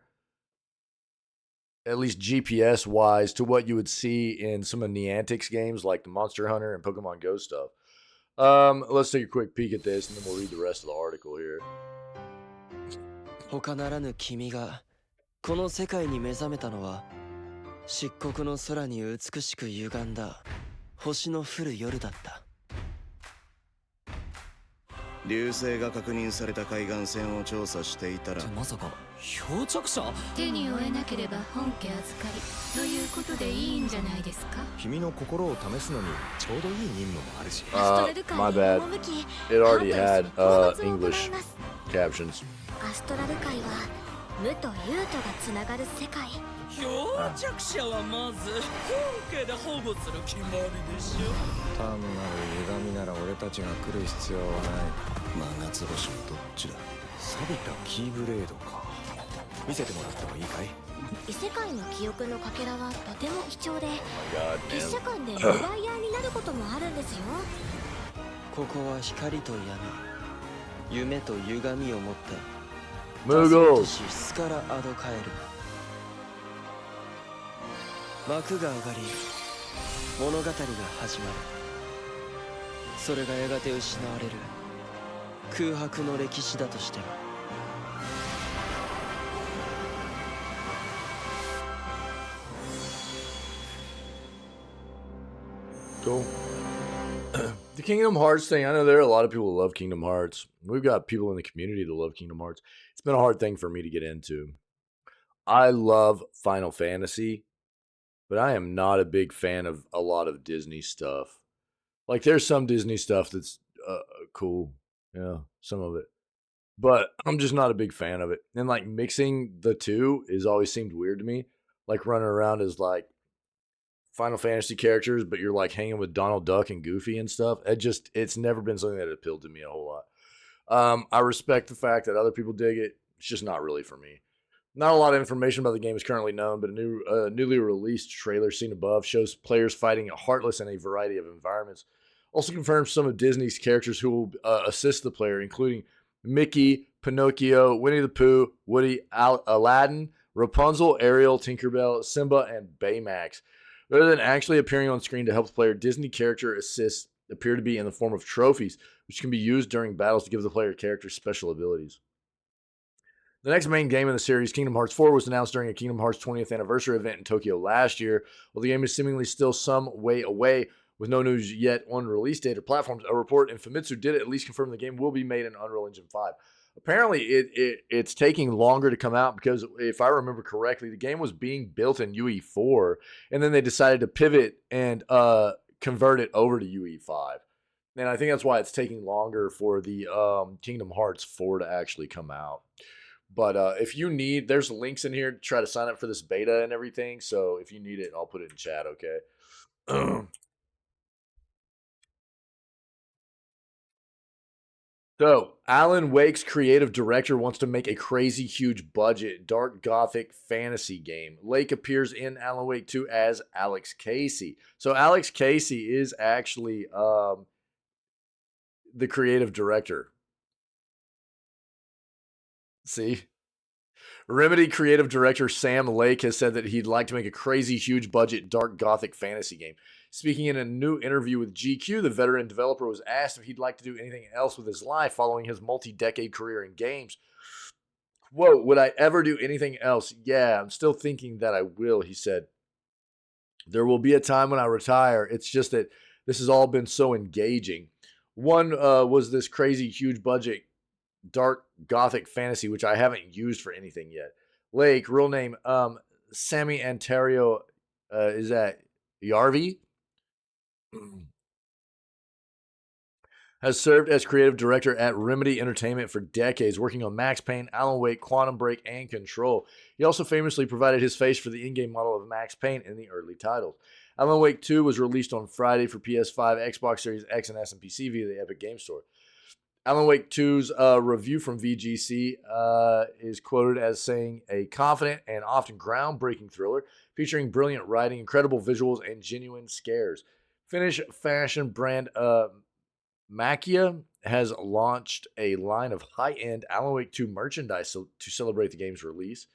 at least GPS-wise, to what you would see in some of the antics games like the Monster Hunter and Pokemon Go stuff. Let's take a quick peek at this, and then we'll read the rest of the article here. 他ならぬ君がこの世界に目覚めたのは漆黒の空に美しく歪んだ星の降る夜だった。流星が確認された海岸線を調査していたらまさか漂着者？手に負えなければ本家預かりということでいいんじゃないですか。君の心を試すのにちょうどいい任務もあるし。My bad. It already had English captions. アストラル界は無と有とがつながる世界。漂着者はまず本家で保護する決まりでしょ。単なる歪みなら俺たちが来る必要はない。マガツ星はどっちだ。錆びたキーブレードか。見せてもらってもいいかい？異世界の記憶のかけらはとても貴重で、 God, 結社間で奪い合いになることもあるんですよ。ここは光と闇、夢と歪みを持った Moogles スカラ・アドカエル。幕が上がり、物語が始まる。それがやがて失われる空白の歴史だとしては。Cool. The Kingdom Hearts thing, I know there are a lot of people who love Kingdom Hearts. We've got people in the community that love Kingdom Hearts. It's been a hard thing for me to get into. I love Final Fantasy, but I am not a big fan of a lot of Disney stuff. Like, there's some Disney stuff that's cool. Yeah, some of it. But I'm just not a big fan of it. And, like, mixing the two has always seemed weird to me. Like, running around as, like, Final Fantasy characters, but you're like hanging with Donald Duck and Goofy and stuff. It's never been something that appealed to me a whole lot. I respect the fact that other people dig it. It's just not really for me. Not a lot of information about the game is currently known, but a newly released trailer seen above shows players fighting Heartless in a variety of environments. Also confirms some of Disney's characters who will assist the player, including Mickey, Pinocchio, Winnie the Pooh, Woody, Aladdin, Rapunzel, Ariel, Tinkerbell, Simba, and Baymax. Rather than actually appearing on screen to help the player, Disney character assists appear to be in the form of trophies, which can be used during battles to give the player character special abilities. The next main game in the series, Kingdom Hearts 4, was announced during a Kingdom Hearts 20th anniversary event in Tokyo last year. While the game is seemingly still some way away, with no news yet on release date or platforms, a report in Famitsu did at least confirm the game will be made in Unreal Engine 5. Apparently, it's taking longer to come out because, if I remember correctly, the game was being built in UE4, and then they decided to pivot and convert it over to UE5. And I think that's why it's taking longer for the Kingdom Hearts 4 to actually come out. But if you need, there's links in here to try to sign up for this beta and everything. So if you need it, I'll put it in chat, okay? So, Alan Wake's creative director wants to make a crazy huge budget dark gothic fantasy game. Lake appears in Alan Wake 2 as Alex Casey. So Alex Casey is actually the creative director. See? Remedy creative director Sam Lake has said that he'd like to make a crazy huge budget dark gothic fantasy game. Speaking in a new interview with GQ, the veteran developer was asked if he'd like to do anything else with his life following his multi-decade career in games. Quote, would I ever do anything else? Yeah, I'm still thinking that I will, he said. There will be a time when I retire. It's just that this has all been so engaging. One was this crazy huge budget dark gothic fantasy, which I haven't used for anything yet. Lake, real name, Sammy Ontario, is that Yarvi? Has served as creative director at Remedy Entertainment for decades, working on Max Payne, Alan Wake, Quantum Break, and Control. He also famously provided his face for the in-game model of Max Payne in the early titles. Alan Wake 2 was released on Friday for PS5, Xbox Series X, and S and PC via the Epic Game Store. Alan Wake 2's review from VGC is quoted as saying, a confident and often groundbreaking thriller featuring brilliant writing, incredible visuals, and genuine scares. Finnish fashion brand Makia has launched a line of high-end Alan Wake 2 merchandise to celebrate the game's release.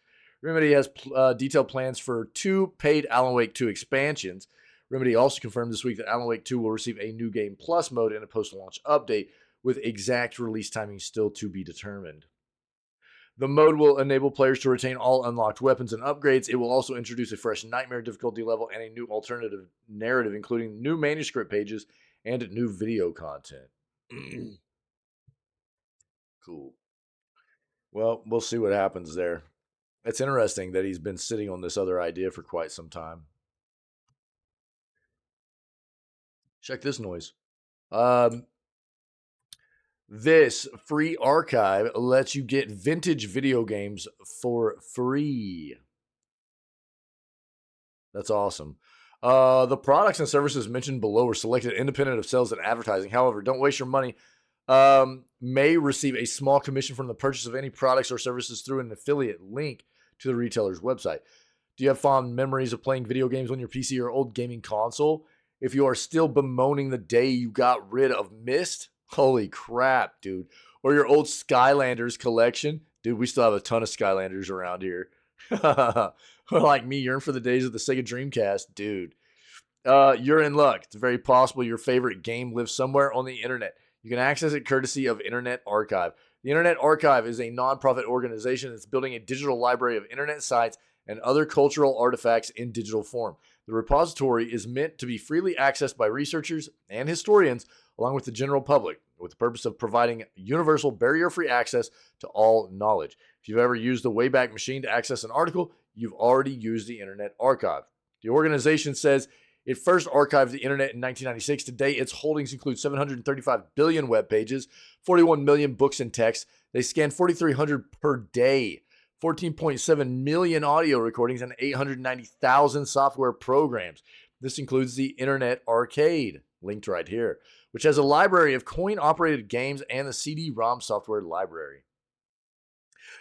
Remedy has detailed plans for 2 paid Alan Wake 2 expansions. Remedy also confirmed this week that Alan Wake 2 will receive a New Game Plus mode and a post-launch update, with exact release timing still to be determined. The mode will enable players to retain all unlocked weapons and upgrades. It will also introduce a fresh nightmare difficulty level and a new alternative narrative, including new manuscript pages and new video content. Cool. Well, we'll see what happens there. It's interesting that he's been sitting on this other idea for quite some time. Check this noise. This free archive lets you get vintage video games for free. That's awesome. The products and services mentioned below are selected independent of sales and advertising. However, don't waste your money. May receive a small commission from the purchase of any products or services through an affiliate link to the retailer's website. Do you have fond memories of playing video games on your PC or old gaming console? If you are still bemoaning the day you got rid of Myst, holy crap, dude. Or your old Skylanders collection. Dude, we still have a ton of Skylanders around here. Or like me, yearn for the days of the Sega Dreamcast. Dude, you're in luck. It's very possible your favorite game lives somewhere on the internet. You can access it courtesy of Internet Archive. The Internet Archive is a nonprofit organization that's building a digital library of internet sites and other cultural artifacts in digital form. The repository is meant to be freely accessed by researchers and historians, along with the general public, with the purpose of providing universal barrier-free access to all knowledge. If you've ever used the Wayback Machine to access an article, you've already used the Internet Archive. The organization says it first archived the internet in 1996. Today, its holdings include 735 billion web pages, 41 million books and text. They scan 4,300 per day, 14.7 million audio recordings, and 890,000 software programs. This includes the Internet Arcade, linked right here, which has a library of coin-operated games and the CD-ROM software library.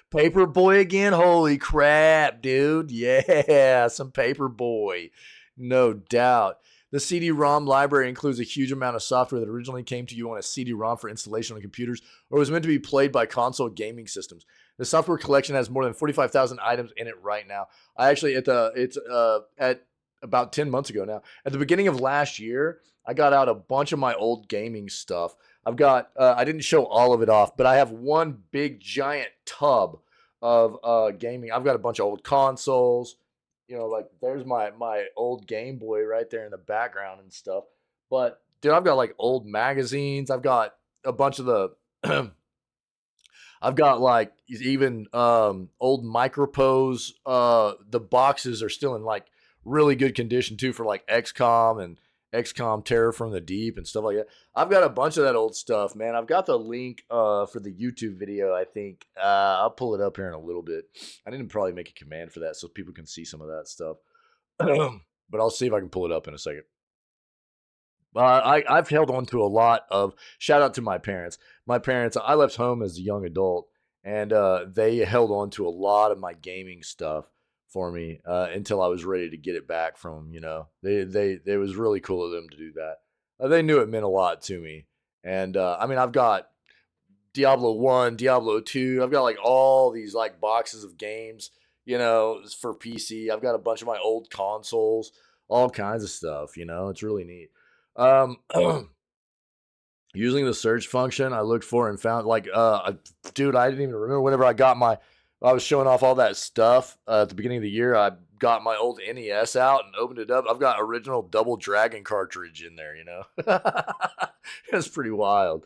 Paperboy again? Holy crap, dude. Yeah, some Paperboy. No doubt. The CD-ROM library includes a huge amount of software that originally came to you on a CD-ROM for installation on computers or was meant to be played by console gaming systems. The software collection has more than 45,000 items in it right now. I actually, at about 10 months ago now, at the beginning of last year, I got out a bunch of my old gaming stuff. I've got, I didn't show all of it off, but I have one big giant tub of gaming. I've got a bunch of old consoles. You know, like there's my old Game Boy right there in the background and stuff. But dude, I've got like old magazines. I've got a bunch of the I've got like even old Micropose. The boxes are still in like really good condition too for like XCOM and XCOM Terror from the Deep and stuff like that. I've got a bunch of that old stuff, man. I've got the link for the YouTube video, I think. I'll pull it up here in a little bit. I need to probably make a command for that so people can see some of that stuff. But I'll see if I can pull it up in a second. I've held on to a lot of, shout out to my parents. My parents, I left home as a young adult, and they held on to a lot of my gaming stuff for me until I was ready to get it back from them. You know, it was really cool of them to do that. They knew it meant a lot to me, and I mean, I've got Diablo 1, Diablo 2. I've got like all these like boxes of games, you know, for PC. I've got a bunch of my old consoles, all kinds of stuff. You know, it's really neat. Um, using the search function, I looked for and found like, dude, I didn't even remember whenever I was showing off all that stuff at the beginning of the year. I got my old NES out and opened it up. I've got original Double Dragon cartridge in there, you know. It's pretty wild.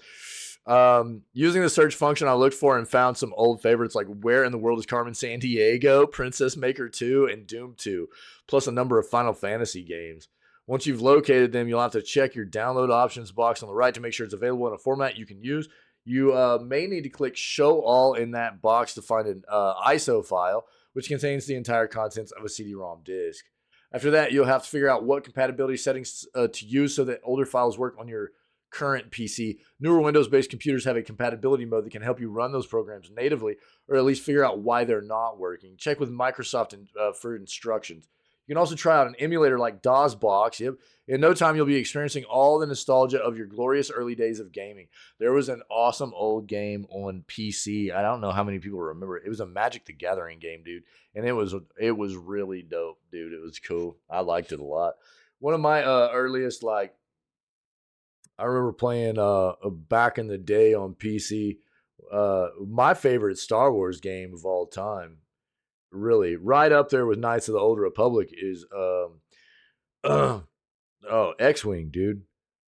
Using the search function, I looked for and found some old favorites like Where in the World is Carmen Sandiego, Princess Maker 2, and Doom 2, plus a number of Final Fantasy games. Once you've located them, you'll have to check your download options box on the right to make sure it's available in a format you can use. You may need to click Show All in that box to find an ISO file, which contains the entire contents of a CD-ROM disk. After that, you'll have to figure out what compatibility settings to use so that older files work on your current PC. Newer Windows-based computers have a compatibility mode that can help you run those programs natively, or at least figure out why they're not working. Check with Microsoft for instructions. You can also try out an emulator like DOSBox. Yep. In no time, you'll be experiencing all the nostalgia of your glorious early days of gaming. There was an awesome old game on PC. I don't know how many people remember it. It was a Magic the Gathering game, dude. And it was really dope, dude. It was cool. I liked it a lot. One of my earliest, like, I remember playing back in the day on PC, my favorite Star Wars game of all time. Really, right up there with Knights of the Old Republic is X-Wing, dude.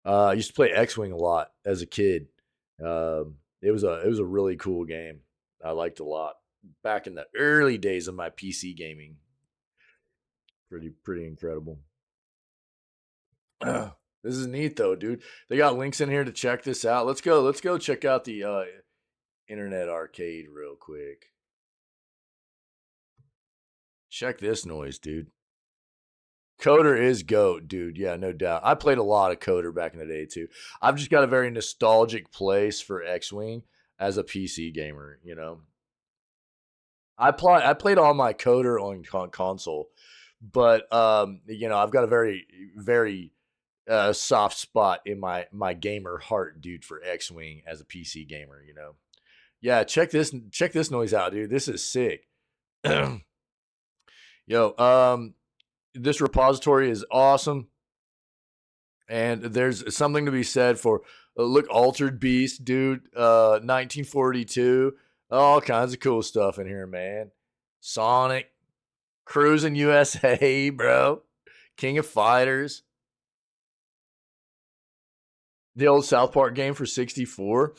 I used to play X-Wing a lot as a kid. It was a really cool game. I liked it a lot back in the early days of my PC gaming. Pretty incredible. This is neat though, dude. They got links in here to check this out. Let's go check out the Internet Arcade real quick. Check this noise, dude. Coder is GOAT, dude. Yeah, no doubt. I played a lot of Coder back in the day, too. I've just got a very nostalgic place for X-Wing as a PC gamer, you know. I played all my Coder on console, but, you know, I've got a very, very soft spot in my gamer heart, dude, for X-Wing as a PC gamer, you know. Yeah, check this noise out, dude. This is sick. Yo, this repository is awesome. And there's something to be said for look, Altered Beast, dude, 1942, all kinds of cool stuff in here, man. Sonic, Cruising USA, bro, King of Fighters, the old South Park game for 64.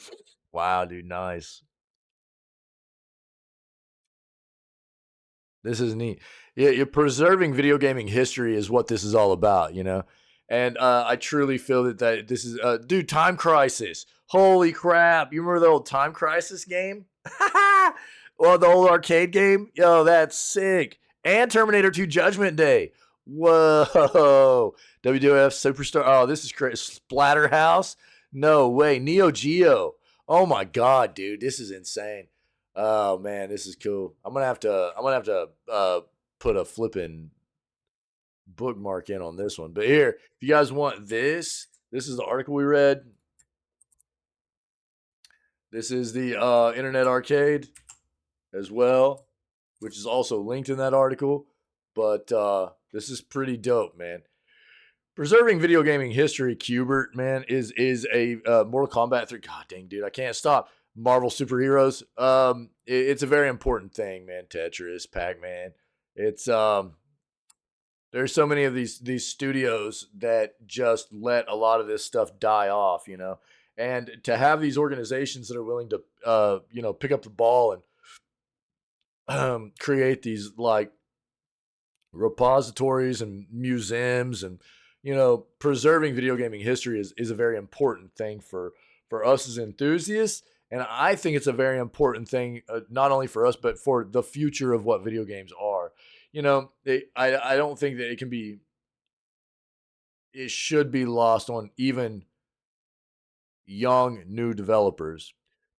Wow, dude, nice. This is neat. Yeah, you're preserving video gaming history is what this is all about, you know. And I truly feel that this is, dude, Time Crisis. Holy crap! You remember the old Time Crisis game? Well, the old arcade game. Yo, that's sick. And Terminator 2: Judgment Day. Whoa, WWF Superstar. Oh, this is crazy. Splatterhouse. No way. Neo Geo. Oh my god, dude, this is insane. Oh man, this is cool. I'm gonna have to put a flipping bookmark in on this one. But here, if you guys want this is the article we read. This is the Internet Arcade as well, which is also linked in that article. But this is pretty dope, man. Preserving video gaming history, Cubert, man, is a Mortal Kombat 3. God dang, dude, I can't stop. Marvel superheroes. It's a very important thing, man. Tetris, Pac-Man. It's there's so many of these studios that just let a lot of this stuff die off, you know. And to have these organizations that are willing to pick up the ball and create these like repositories and museums and preserving video gaming history is a very important thing for us as enthusiasts. And I think it's a very important thing, not only for us, but for the future of what video games are. I don't think that it should be lost on even young, new developers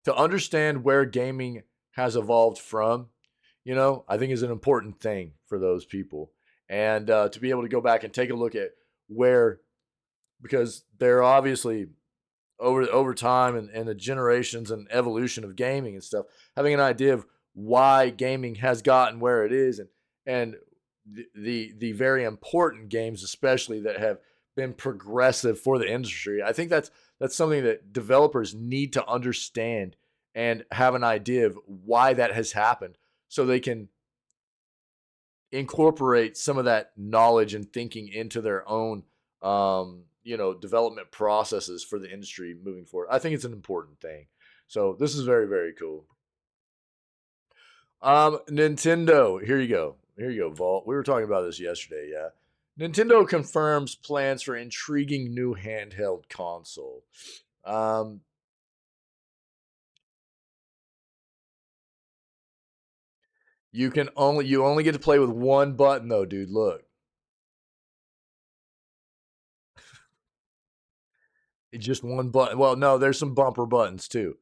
to understand where gaming has evolved from, I think is an important thing for those people. And to be able to go back and take a look at where, because they're obviously over time and the generations and evolution of gaming and stuff, having an idea of why gaming has gotten where it is and the very important games, especially that have been progressive for the industry. I think that's something that developers need to understand and have an idea of why that has happened so they can incorporate some of that knowledge and thinking into their own development processes for the industry moving forward. I think it's an important thing. So this is very, very cool. Nintendo. Here you go, Vault. We were talking about this yesterday, yeah. Nintendo confirms plans for intriguing new handheld console. You only get to play with one button though, dude. Look. It's just one button. Well, no, there's some bumper buttons too.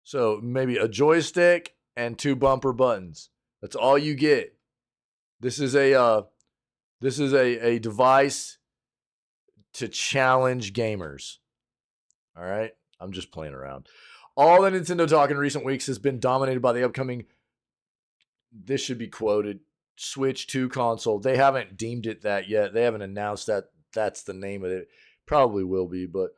So maybe a joystick and two bumper buttons. That's all you get. This is a device to challenge gamers. All right, I'm just playing around. All the Nintendo talk in recent weeks has been dominated by the upcoming, this should be quoted, Switch 2 console. They haven't deemed it that yet. They haven't announced that that's the name of it. Probably will be, but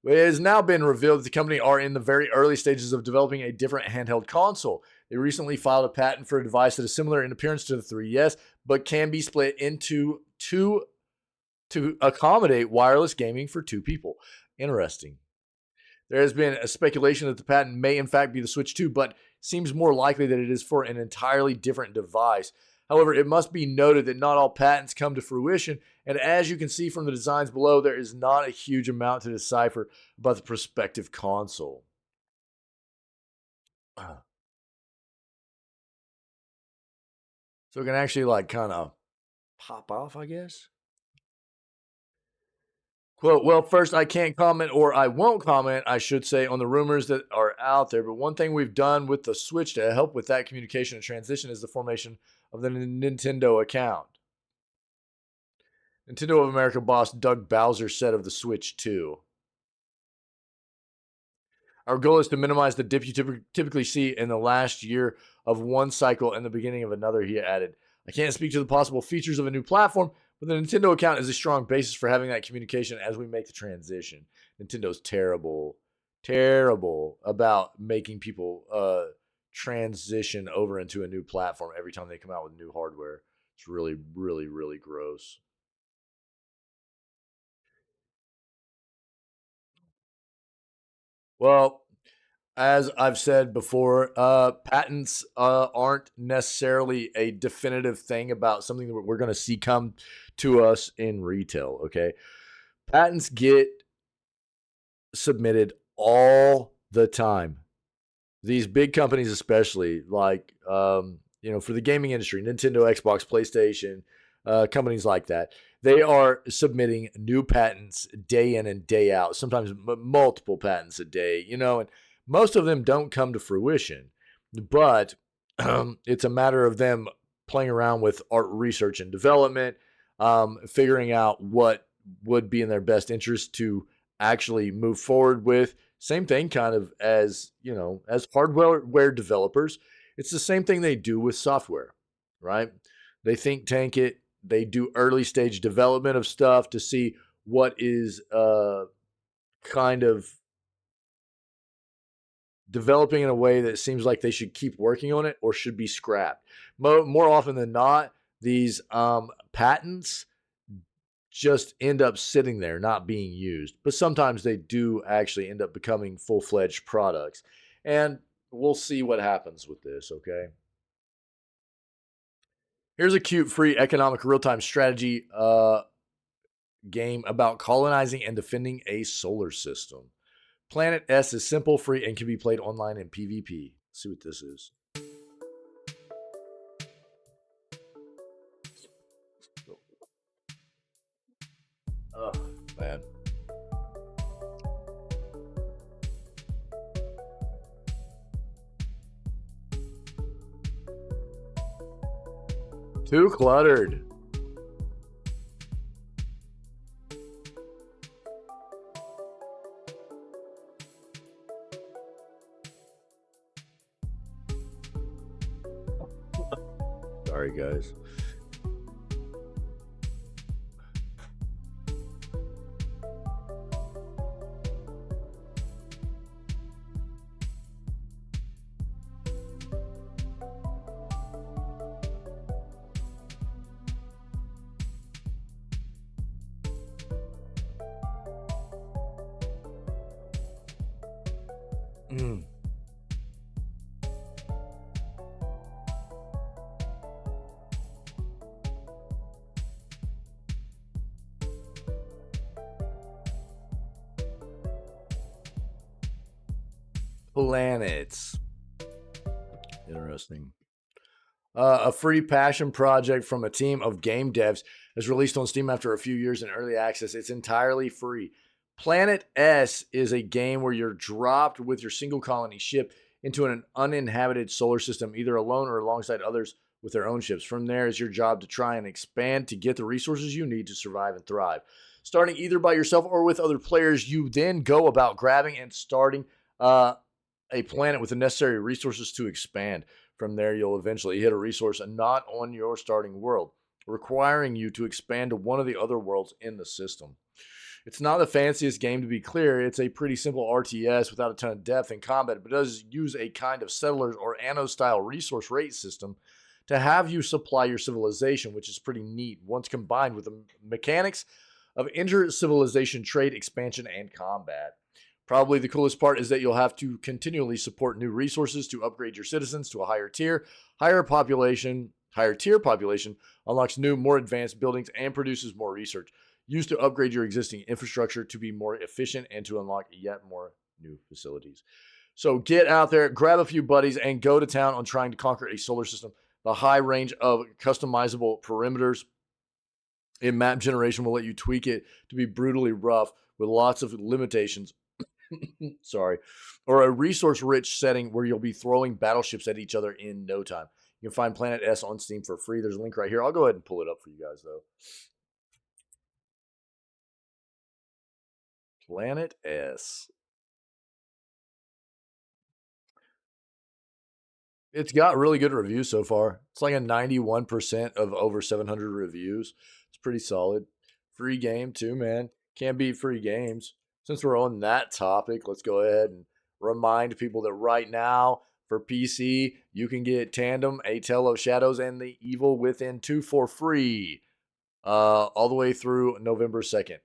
it has now been revealed that the company are in the very early stages of developing a different handheld console. They recently filed a patent for a device that is similar in appearance to the 3DS, but can be split into two to accommodate wireless gaming for two people. Interesting. There has been a speculation that the patent may in fact be the Switch 2, but seems more likely that it is for an entirely different device. However, it must be noted that not all patents come to fruition, and as you can see from the designs below, there is not a huge amount to decipher about the prospective console. So it can actually kind of pop off, I guess. Quote, well, first, I can't comment, or I won't comment, I should say, on the rumors that are out there. But one thing we've done with the Switch to help with that communication and transition is the formation of the Nintendo account. Nintendo of America boss Doug Bowser said of the Switch 2. Our goal is to minimize the dip you typically see in the last year of one cycle and the beginning of another, he added. I can't speak to the possible features of a new platform, But the Nintendo account is a strong basis for having that communication as we make the transition. Nintendo's terrible about making people transition over into a new platform every time they come out with new hardware. It's really, really, really gross. Well, as I've said before, patents aren't necessarily a definitive thing about something that we're going to see come to us in retail. Okay. Patents get submitted all the time. These big companies, especially like, for the gaming industry, Nintendo, Xbox, PlayStation, companies like that, they are submitting new patents day in and day out, sometimes multiple patents a day, and most of them don't come to fruition. But it's a matter of them playing around with art research and development, figuring out what would be in their best interest to actually move forward with. Same thing kind of as, as hardware developers. It's the same thing they do with software, right? They think tank it. They do early stage development of stuff to see what is kind of developing in a way that seems like they should keep working on it or should be scrapped. More often than not, these patents just end up sitting there not being used. But sometimes they do actually end up becoming full-fledged products. And we'll see what happens with this, okay? Here's a cute free economic real-time strategy game about colonizing and defending a solar system. Planet S is simple, free, and can be played online in PvP. Let's see what this is. Oh, man. Too cluttered. Sorry, guys. Planets. Interesting. A free passion project from a team of game devs is released on Steam after a few years in early access. It's entirely free. Planet S is a game where you're dropped with your single colony ship into an uninhabited solar system, either alone or alongside others with their own ships. From there, it's your job to try and expand to get the resources you need to survive and thrive. Starting either by yourself or with other players, you then go about grabbing and starting a planet with the necessary resources to expand. From there, you'll eventually hit a resource not on your starting world, requiring you to expand to one of the other worlds in the system. It's not the fanciest game, to be clear. It's a pretty simple RTS without a ton of depth in combat, but does use a kind of settlers or anno-style resource rate system to have you supply your civilization, which is pretty neat once combined with the mechanics of inter-civilization trade, expansion, and combat. Probably the coolest part is that you'll have to continually support new resources to upgrade your citizens to a higher tier. Higher tier population unlocks new, more advanced buildings and produces more research, used to upgrade your existing infrastructure to be more efficient and to unlock yet more new facilities. So get out there, grab a few buddies, and go to town on trying to conquer a solar system. The high range of customizable perimeters in map generation will let you tweak it to be brutally rough with lots of limitations. Sorry. Or a resource-rich setting where you'll be throwing battleships at each other in no time. You can find Planet S on Steam for free. There's a link right here. I'll go ahead and pull it up for you guys, though. Planet S. It's got really good reviews so far. It's like a 91% of over 700 reviews. It's pretty solid. Free game too, man. Can't beat free games. Since we're on that topic, let's go ahead and remind people that right now for PC, you can get Tandem, A Tale of Shadows, and The Evil Within 2 for free all the way through November 2nd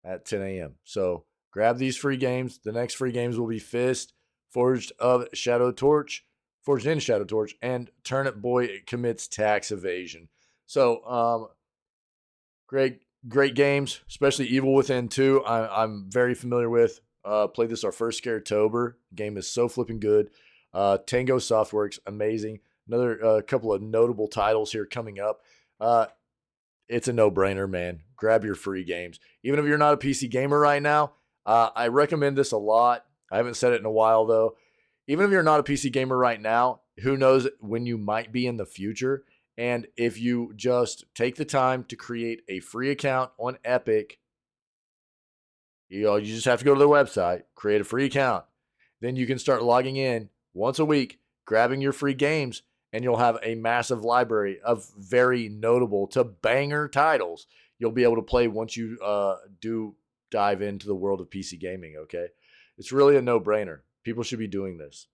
at 10 a.m. So grab these free games. The next free games will be Fist, Forged in Shadow Torch, and Turnip Boy Commits Tax Evasion. So great games, especially Evil Within 2. I'm very familiar with. Played this our first Scaretober. Game is so flipping good. Tango Softworks, amazing. Another couple of notable titles here coming up. It's a no-brainer, man. Grab your free games. Even if you're not a PC gamer right now, I recommend this a lot. I haven't said it in a while, though. Even if you're not a PC gamer right now, who knows when you might be in the future. And if you just take the time to create a free account on Epic, you just have to go to their website, create a free account. Then you can start logging in once a week, grabbing your free games, and you'll have a massive library of very notable to banger titles you'll be able to play once you do dive into the world of PC gaming, okay? It's really a no-brainer. People should be doing this.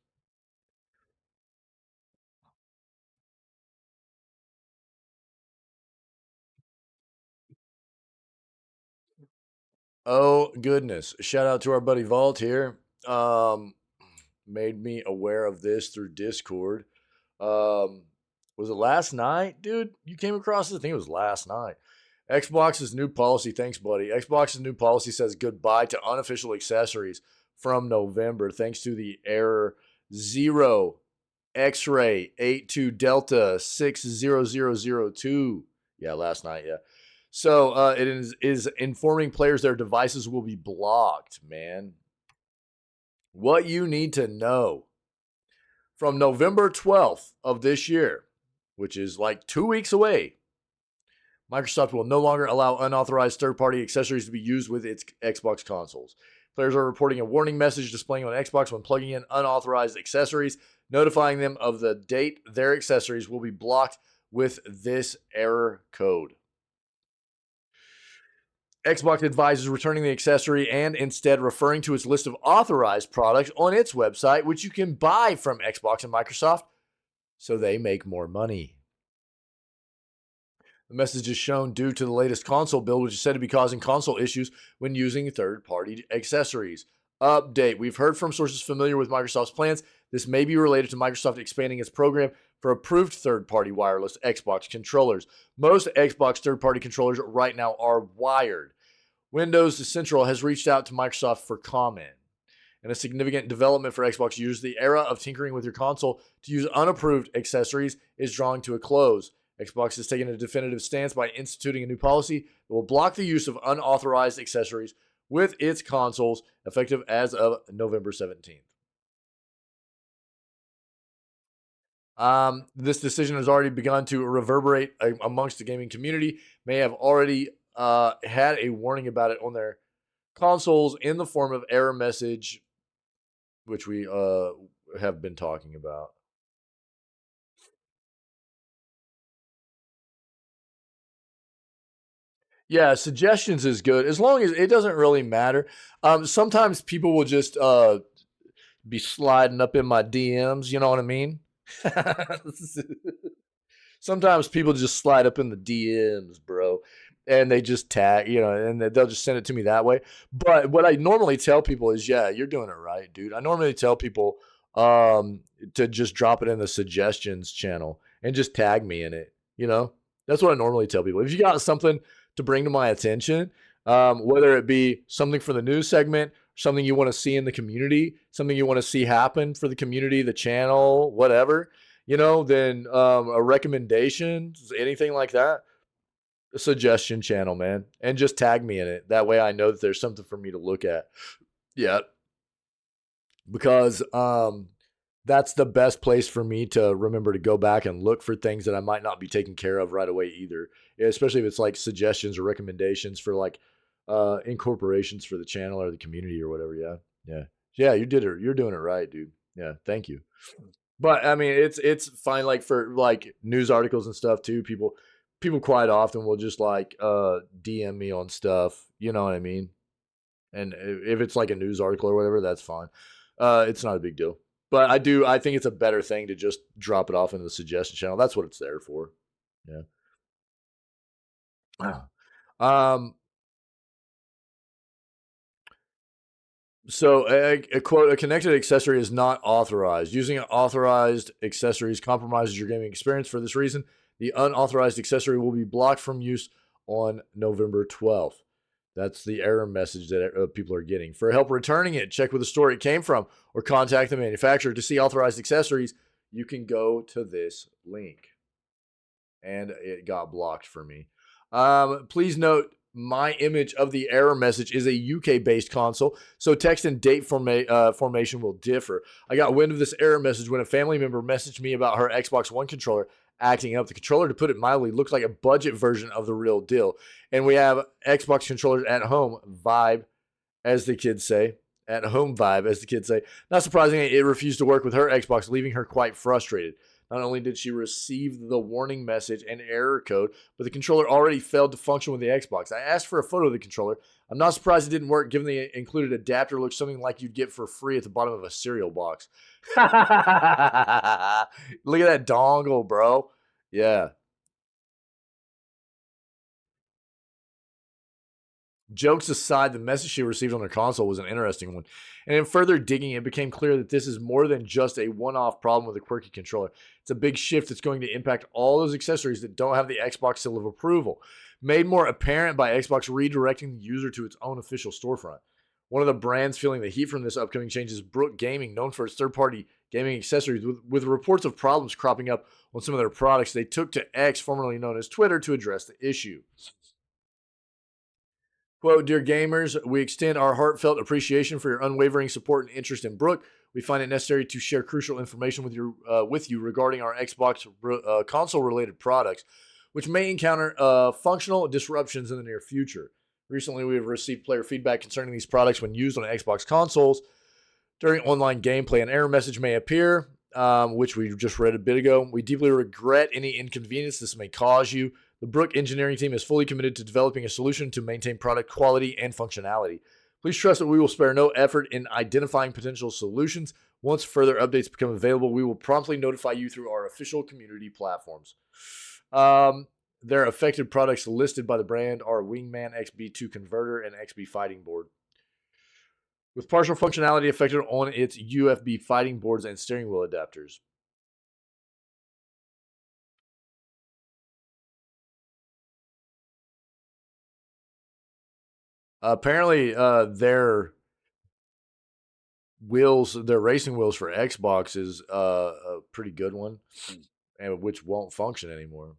Oh, goodness. Shout out to our buddy Vault here. Made me aware of this through Discord. Was it last night, dude? You came across this? I think it was last night. Xbox's new policy, thanks, buddy. Xbox's new policy says goodbye to unofficial accessories from November, thanks to the error 0 X-ray 82 Delta 60002. Yeah, last night, yeah. So it is informing players their devices will be blocked, man. What you need to know. From November 12th of this year, which is like 2 weeks away, Microsoft will no longer allow unauthorized third-party accessories to be used with its Xbox consoles. Players are reporting a warning message displaying on Xbox when plugging in unauthorized accessories, notifying them of the date their accessories will be blocked with this error code. Xbox advises returning the accessory and instead referring to its list of authorized products on its website, which you can buy from Xbox and Microsoft so they make more money. The message is shown due to the latest console build, which is said to be causing console issues when using third-party accessories. Update. We've heard from sources familiar with Microsoft's plans. This may be related to Microsoft expanding its program for approved third-party wireless Xbox controllers. Most Xbox third-party controllers right now are wired. Windows Central has reached out to Microsoft for comment. And a significant development for Xbox users, the era of tinkering with your console to use unapproved accessories is drawing to a close. Xbox has taken a definitive stance by instituting a new policy that will block the use of unauthorized accessories with its consoles, effective as of November 17th. This decision has already begun to reverberate amongst the gaming community. May have already had a warning about it on their consoles in the form of error message, which we have been talking about. Yeah, suggestions is good as long as it doesn't really matter. Sometimes people will just be sliding up in my DMs. You know what I mean? Sometimes people just slide up in the DMs, bro, and they just tag, and they'll just send it to me that way. But what I normally tell people is, yeah, you're doing it right, dude. I normally tell people to just drop it in the suggestions channel and just tag me in it. That's what I normally tell people. If you got something to bring to my attention, whether it be something for the news segment, something you want to see in the community, something you want to see happen for the community, the channel, whatever, then a recommendation, anything like that, a suggestion channel, man, and just tag me in it. That way I know that there's something for me to look at. Yeah. Because that's the best place for me to remember to go back and look for things that I might not be taking care of right away either. Especially if it's like suggestions or recommendations for like incorporations for the channel or the community or whatever. Yeah. You're doing it right, dude. Yeah, thank you. But I mean, it's fine. Like for like news articles and stuff too. People people quite often will just like DM me on stuff. You know what I mean? And if it's like a news article or whatever, that's fine. It's not a big deal. But I think it's a better thing to just drop it off into the suggestion channel. That's what it's there for. Yeah. So a quote, a connected accessory is not authorized. Using authorized accessories compromises your gaming experience. For this reason, the unauthorized accessory will be blocked from use on November 12th. That's the error message that people are getting. For help returning it, check with the store it came from or contact the manufacturer. To see authorized accessories, you can go to this link. And it got blocked for me. Please note, my image of the error message is a UK-based console, so text and date formation will differ. I got wind of this error message when a family member messaged me about her Xbox One controller acting up. The controller, to put it mildly, looked like a budget version of the real deal. And we have Xbox controllers at home vibe, as the kids say. At home vibe, as the kids say. Not surprisingly, it refused to work with her Xbox, leaving her quite frustrated. Not only did she receive the warning message and error code, but the controller already failed to function with the Xbox. I asked for a photo of the controller. I'm not surprised it didn't work, given the included adapter looks something like you'd get for free at the bottom of a cereal box. Look at that dongle, bro. Yeah. Jokes aside, the message she received on her console was an interesting one. And in further digging, it became clear that this is more than just a one-off problem with a quirky controller. It's a big shift that's going to impact all those accessories that don't have the Xbox seal of approval. Made more apparent by Xbox redirecting the user to its own official storefront. One of the brands feeling the heat from this upcoming change is Brook Gaming, known for its third-party gaming accessories. With reports of problems cropping up on some of their products, they took to X, formerly known as Twitter, to address the issue. Quote, dear gamers, we extend our heartfelt appreciation for your unwavering support and interest in Brook. We find it necessary to share crucial information with you regarding our Xbox console-related products, which may encounter functional disruptions in the near future. Recently, we have received player feedback concerning these products when used on Xbox consoles. During online gameplay, an error message may appear, which we just read a bit ago. We deeply regret any inconvenience this may cause you. The Brook engineering team is fully committed to developing a solution to maintain product quality and functionality. Please trust that we will spare no effort in identifying potential solutions. Once further updates become available, we will promptly notify you through our official community platforms. Their affected products listed by the brand are Wingman XB2 converter and XB fighting board, with partial functionality affected on its UFB fighting boards and steering wheel adapters. Apparently, their racing wheels for Xbox is a pretty good one, and which won't function anymore.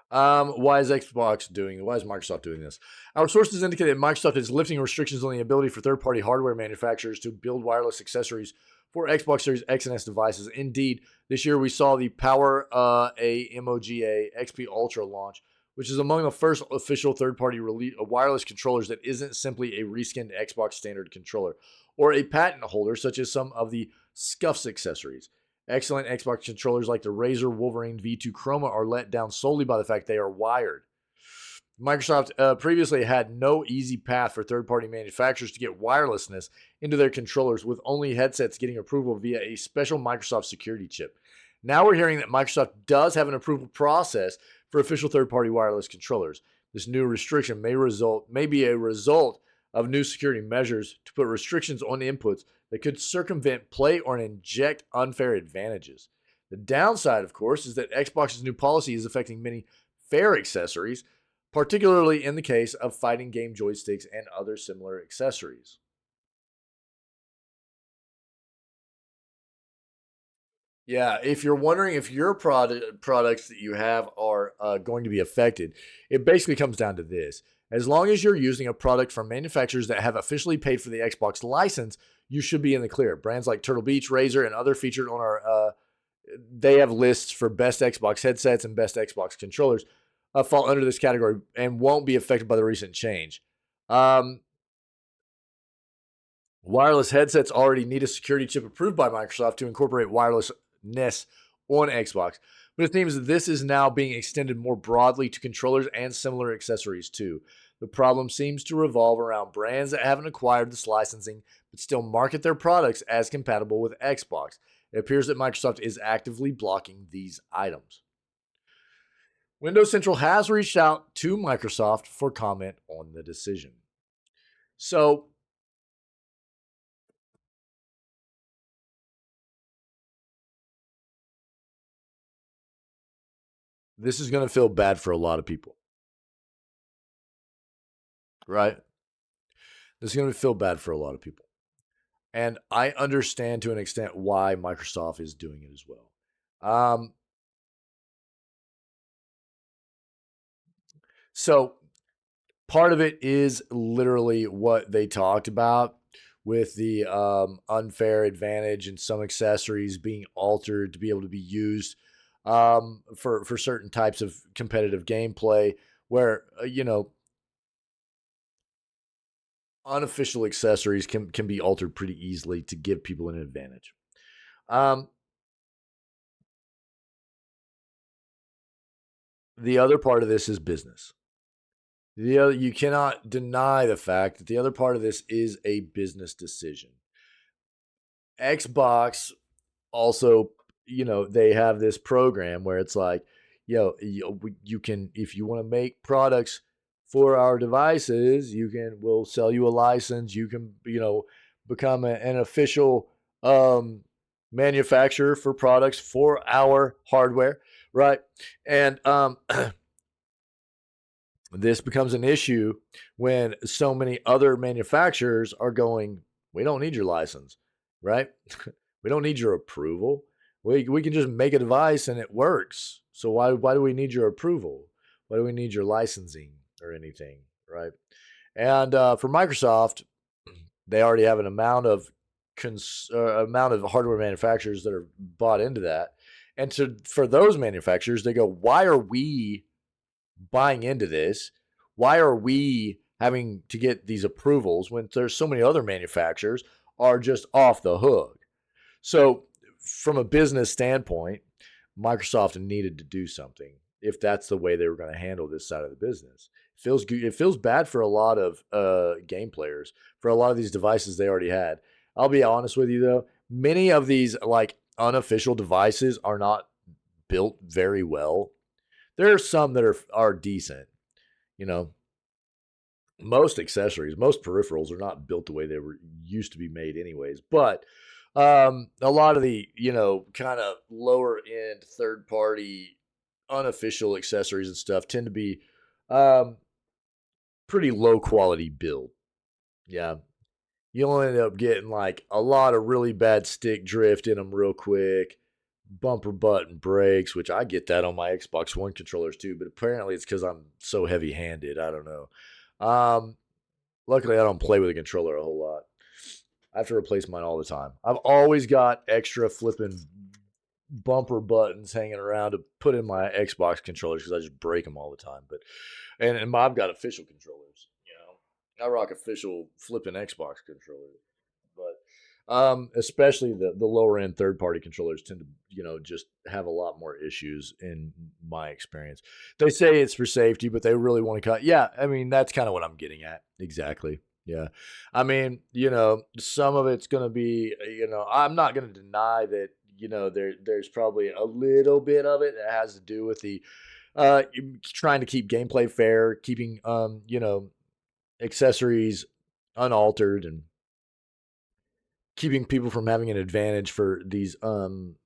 Why is Microsoft doing this? Our sources indicate that Microsoft is lifting restrictions on the ability for third-party hardware manufacturers to build wireless accessories for Xbox Series X and S devices. Indeed, this year we saw the Power AMOGA XP Ultra launch, which is among the first official third-party wireless controllers that isn't simply a reskinned Xbox standard controller or a patent holder such as some of the Scuffs accessories. Excellent Xbox controllers like the Razer Wolverine V2 Chroma are let down solely by the fact they are wired. Microsoft previously had no easy path for third-party manufacturers to get wirelessness into their controllers, with only headsets getting approval via a special Microsoft security chip. Now we're hearing that Microsoft does have an approval process for official third-party wireless controllers. This new restriction may be a result of new security measures to put restrictions on inputs that could circumvent, play, or inject unfair advantages. The downside, of course, is that Xbox's new policy is affecting many fair accessories, particularly in the case of fighting game joysticks and other similar accessories. Yeah, if you're wondering if your products that you have are going to be affected, it basically comes down to this. As long as you're using a product from manufacturers that have officially paid for the Xbox license, you should be in the clear. Brands like Turtle Beach, Razer, and other featured on our, they have lists for best Xbox headsets and best Xbox controllers fall under this category and won't be affected by the recent change. Wireless headsets already need a security chip approved by Microsoft to incorporate wireless effectiveness on Xbox. But it seems that this is now being extended more broadly to controllers and similar accessories too. The problem seems to revolve around brands that haven't acquired this licensing but still market their products as compatible with Xbox. It appears that Microsoft is actively blocking these items. Windows Central has reached out to Microsoft for comment on the decision. So, this is going to feel bad for a lot of people. Right? This is going to feel bad for a lot of people. And I understand to an extent why Microsoft is doing it as well. So part of it is literally what they talked about with the unfair advantage and some accessories being altered to be able to be used for certain types of competitive gameplay where, unofficial accessories can be altered pretty easily to give people an advantage. The other part of this is business. You cannot deny the fact that the other part of this is a business decision. Xbox also, they have this program where it's like, you can, if you want to make products for our devices, we'll sell you a license. You can, become an official manufacturer for products for our hardware, right? And this becomes an issue when so many other manufacturers are going, we don't need your license, right? We don't need your approval. We can just make a device and it works. So why do we need your approval? Why do we need your licensing or anything, right? And for Microsoft, they already have an amount of hardware manufacturers that are bought into that. And for those manufacturers, they go, why are we buying into this? Why are we having to get these approvals when there's so many other manufacturers are just off the hook? So from a business standpoint, Microsoft needed to do something if that's the way they were going to handle this side of the business. It feels bad for a lot of game players, for a lot of these devices they already had. I'll be honest with you though, many of these like unofficial devices are not built very well. There are some that are decent. Most accessories, most peripherals are not built the way they were used to be made anyways. But a lot of the, kind of lower end third party unofficial accessories and stuff tend to be pretty low quality build. Yeah. You'll end up getting like a lot of really bad stick drift in them real quick. Bumper button brakes, which I get that on my Xbox One controllers too, but apparently it's because I'm so heavy handed. I don't know. Luckily, I don't play with a controller a whole lot. I have to replace mine all the time. I've always got extra flipping bumper buttons hanging around to put in my Xbox controllers because I just break them all the time. But and I've got official controllers. I rock official flipping Xbox controllers. But especially the lower end third party controllers tend to just have a lot more issues in my experience. They say it's for safety, but they really want to cut. Yeah, I mean that's kind of what I'm getting at. Exactly. Yeah, I mean some of it's going to be I'm not going to deny that there's probably a little bit of it that has to do with the trying to keep gameplay fair, keeping accessories unaltered and keeping people from having an advantage for these from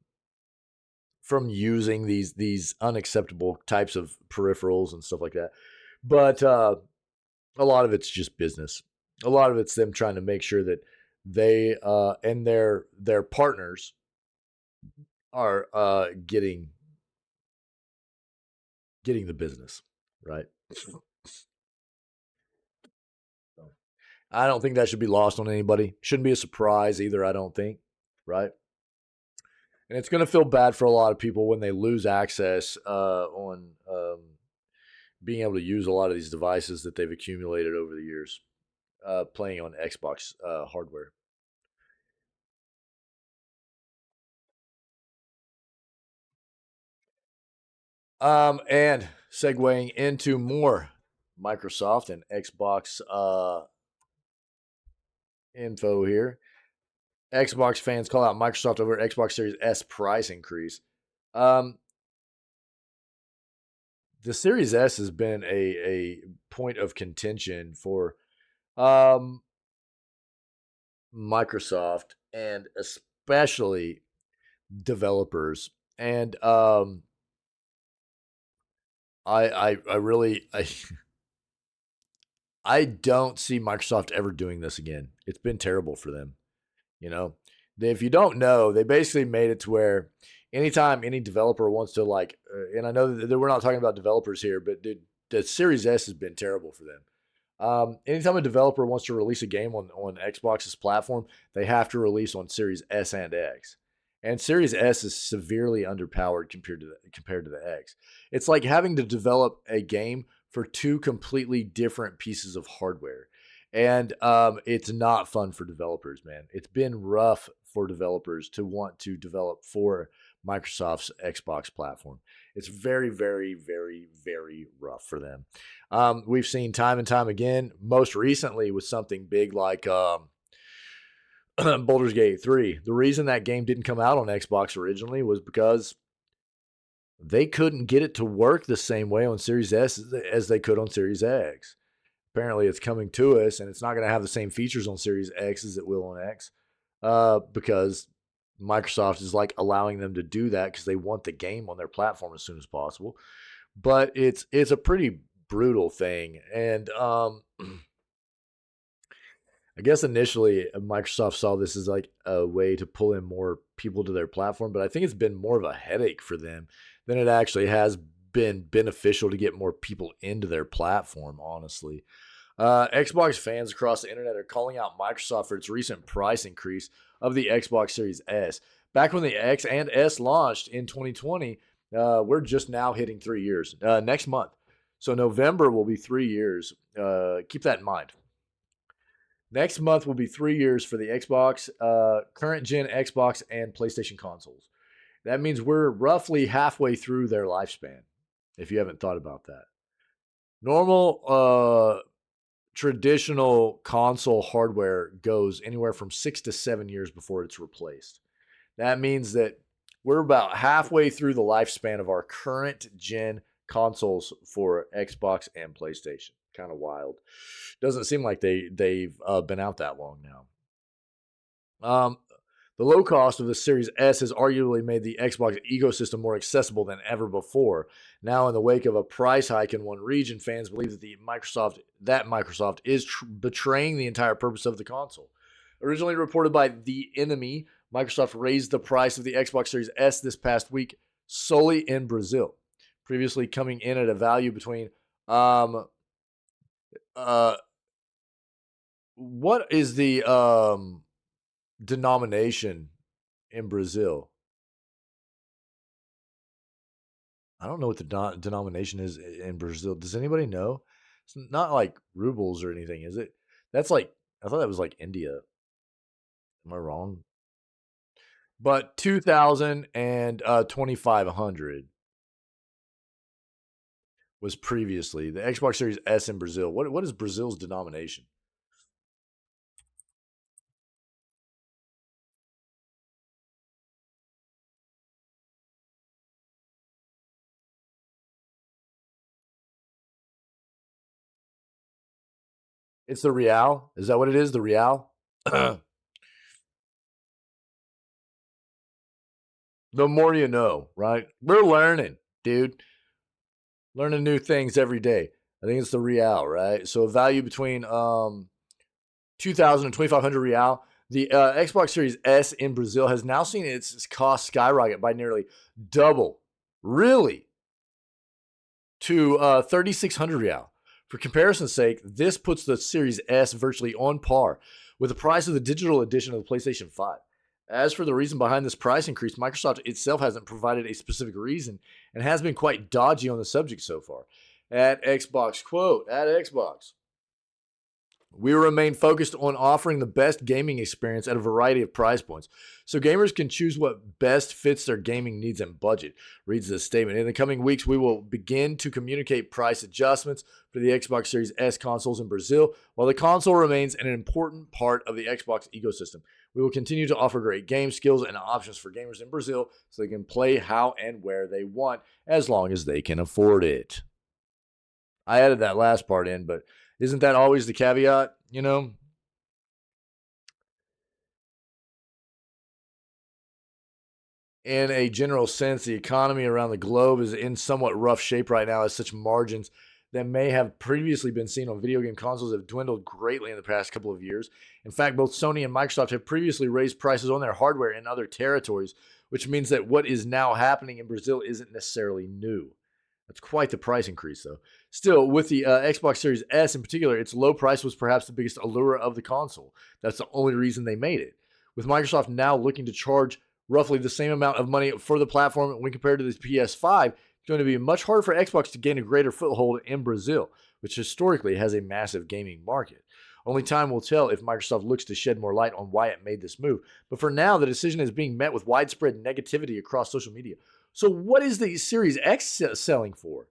using these unacceptable types of peripherals and stuff like that. But a lot of it's just business. A lot of it's them trying to make sure that they and their partners are getting the business, right? I don't think that should be lost on anybody. Shouldn't be a surprise either, I don't think, right? And it's going to feel bad for a lot of people when they lose access on being able to use a lot of these devices that they've accumulated over the years playing on Xbox hardware. And segueing into more Microsoft and Xbox info here. Xbox fans call out Microsoft over Xbox Series S price increase. The Series S has been a point of contention for Microsoft and especially developers. And I really I don't see Microsoft ever doing this again. It's been terrible for them. You know, if you don't know, they basically made it to where anytime any developer wants to and I know that we're not talking about developers here, but the Series S has been terrible for them. Anytime a developer wants to release a game on Xbox's platform, they have to release on Series S and X. And Series S is severely underpowered compared to the X. It's like having to develop a game for two completely different pieces of hardware. And it's not fun for developers, man. It's been rough for developers to want to develop for Microsoft's Xbox platform. It's very, very, very, very rough for them. We've seen time and time again, most recently with something big like Baldur's Gate 3. The reason that game didn't come out on Xbox originally was because they couldn't get it to work the same way on Series S as they could on Series X. Apparently, it's coming to us, and it's not going to have the same features on Series X as it will on X, because Microsoft is allowing them to do that because they want the game on their platform as soon as possible. But it's a pretty brutal thing, and I guess initially Microsoft saw this as a way to pull in more people to their platform, but I think it's been more of a headache for them than it actually has been beneficial to get more people into their platform, honestly. Xbox fans across the internet are calling out Microsoft for its recent price increase of the Xbox Series S. Back when the X and S launched in 2020, we're just now hitting 3 years. Next month. So November will be 3 years. Keep that in mind. Next month will be 3 years for the Xbox, current gen Xbox and PlayStation consoles. That means we're roughly halfway through their lifespan, if you haven't thought about that. Normal traditional console hardware goes anywhere from 6 to 7 years before it's replaced. That means that we're about halfway through the lifespan of our current gen consoles for Xbox and PlayStation. Kind of wild. Doesn't seem like they've been out that long now. The low cost of the Series S has arguably made the Xbox ecosystem more accessible than ever before. Now, in the wake of a price hike in one region, fans believe that Microsoft is betraying the entire purpose of the console. Originally reported by The Enemy, Microsoft raised the price of the Xbox Series S this past week solely in Brazil, previously coming in at a value between what is the denomination in Brazil? I don't know what the denomination is in Brazil. Does anybody know? It's not like rubles or anything, is it? That's I thought that was India. Am I wrong? But 2,000 and 2,500 was previously the Xbox Series S in Brazil. What is Brazil's denomination? It's the real. Is that what it is? The real? The more you know, right? We're learning, dude. Learning new things every day. I think it's the real, right? So a value between 2,000 and 2,500 real. The Xbox Series S in Brazil has now seen its cost skyrocket by nearly double, really, to 3,600 real. For comparison's sake, this puts the Series S virtually on par with the price of the digital edition of the PlayStation 5. As for the reason behind this price increase, Microsoft itself hasn't provided a specific reason and has been quite dodgy on the subject so far. At Xbox, We will remain focused on offering the best gaming experience at a variety of price points, so gamers can choose what best fits their gaming needs and budget, reads this statement. In the coming weeks, we will begin to communicate price adjustments for the Xbox Series S consoles in Brazil. While the console remains an important part of the Xbox ecosystem, we will continue to offer great game skills and options for gamers in Brazil so they can play how and where they want as long as they can afford it. I added that last part in, but isn't that always the caveat, you know? In a general sense, the economy around the globe is in somewhat rough shape right now, as such margins that may have previously been seen on video game consoles have dwindled greatly in the past couple of years. In fact, both Sony and Microsoft have previously raised prices on their hardware in other territories, which means that what is now happening in Brazil isn't necessarily new. That's quite the price increase, though. Still, with the Xbox Series S in particular, its low price was perhaps the biggest allure of the console. That's the only reason they made it. With Microsoft now looking to charge roughly the same amount of money for the platform when compared to the PS5, it's going to be much harder for Xbox to gain a greater foothold in Brazil, which historically has a massive gaming market. Only time will tell if Microsoft looks to shed more light on why it made this move. But for now, the decision is being met with widespread negativity across social media. So what is the Series X selling for?